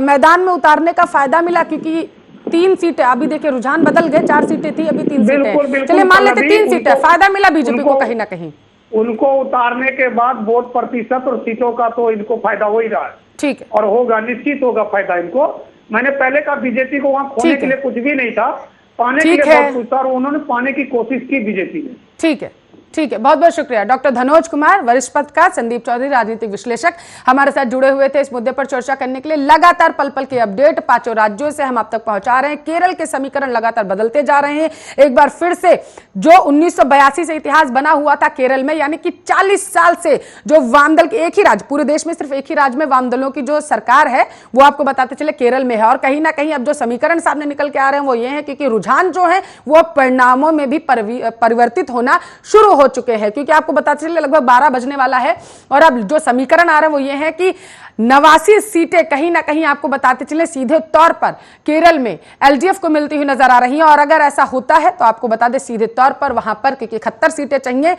मैदान में उतारने का फायदा मिला? क्योंकि 3 सीटें, अभी देखिए रुझान बदल गए, 4 सीटें थी, अभी 3 सीटें, चलिए मान लेते 3 सीटें, फायदा मिला बीजेपी को कहीं ना कहीं। उनको उतारने के बाद वोट प्रतिशत और सीटों का तो इनको फायदा हो ही रहा है। ठीक है, और होगा, निश्चित होगा फायदा इनको। मैंने पहले कहा बीजेपी को वहां खोने के लिए कुछ भी नहीं था, पाने के लिए बहुत कुछ था और उन्होंने पाने की कोशिश की बीजेपी ने। ठीक है, ठीक है, बहुत बहुत शुक्रिया। डॉक्टर धनोज कुमार, वरिष्ठ पत्रकार, संदीप चौधरी, राजनीतिक विश्लेषक, हमारे साथ जुड़े हुए थे इस मुद्दे पर चर्चा करने के लिए। लगातार पल पल के अपडेट 5 राज्यों से हम आप तक पहुंचा रहे हैं। केरल के समीकरण लगातार बदलते जा रहे हैं। एक बार फिर से जो 1982 से इतिहास बना हुआ था केरल में, यानी कि 40 साल से जो वामदल के एक ही राज्य, पूरे देश में सिर्फ एक ही राज्य में वामदलों की जो सरकार है वो आपको बताते चले केरल में है। और कहीं ना कहीं अब जो समीकरण सामने निकल के आ रहे हैं वो ये है, क्योंकि रुझान जो है वो परिणामों में भी परिवर्तित होना शुरू हो चुके हैं, क्योंकि आपको बताते चले लगभग 12 बजने वाला है और अब जो समीकरण आ रहे हैं वो ये है कि 89 सीटें कहीं ना कहीं आपको बताते चले सीधे तौर पर केरल में एलडीएफ को मिलती हुई नजर आ रही हैं। और अगर ऐसा होता है तो आपको बता दें सीधे तौर पर वहां पर, क्योंकि 71 सीटें चाहिए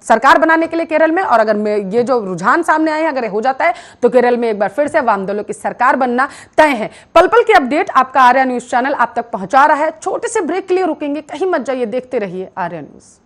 सरकार बनाने के लिए केरल में, और अगर ये जो रुझान सामने आए हैं अगर ये हो जाता है तो केरल में एक बार फिर से वाम दलों की सरकार बनना तय है। पल पल की अपडेट आपका आर्या न्यूज चैनल आप तक पहुंचा रहा है। छोटे से ब्रेक के लिए रुकेंगे, कहीं मत जाइए, देखते रहिए आर्या न्यूज।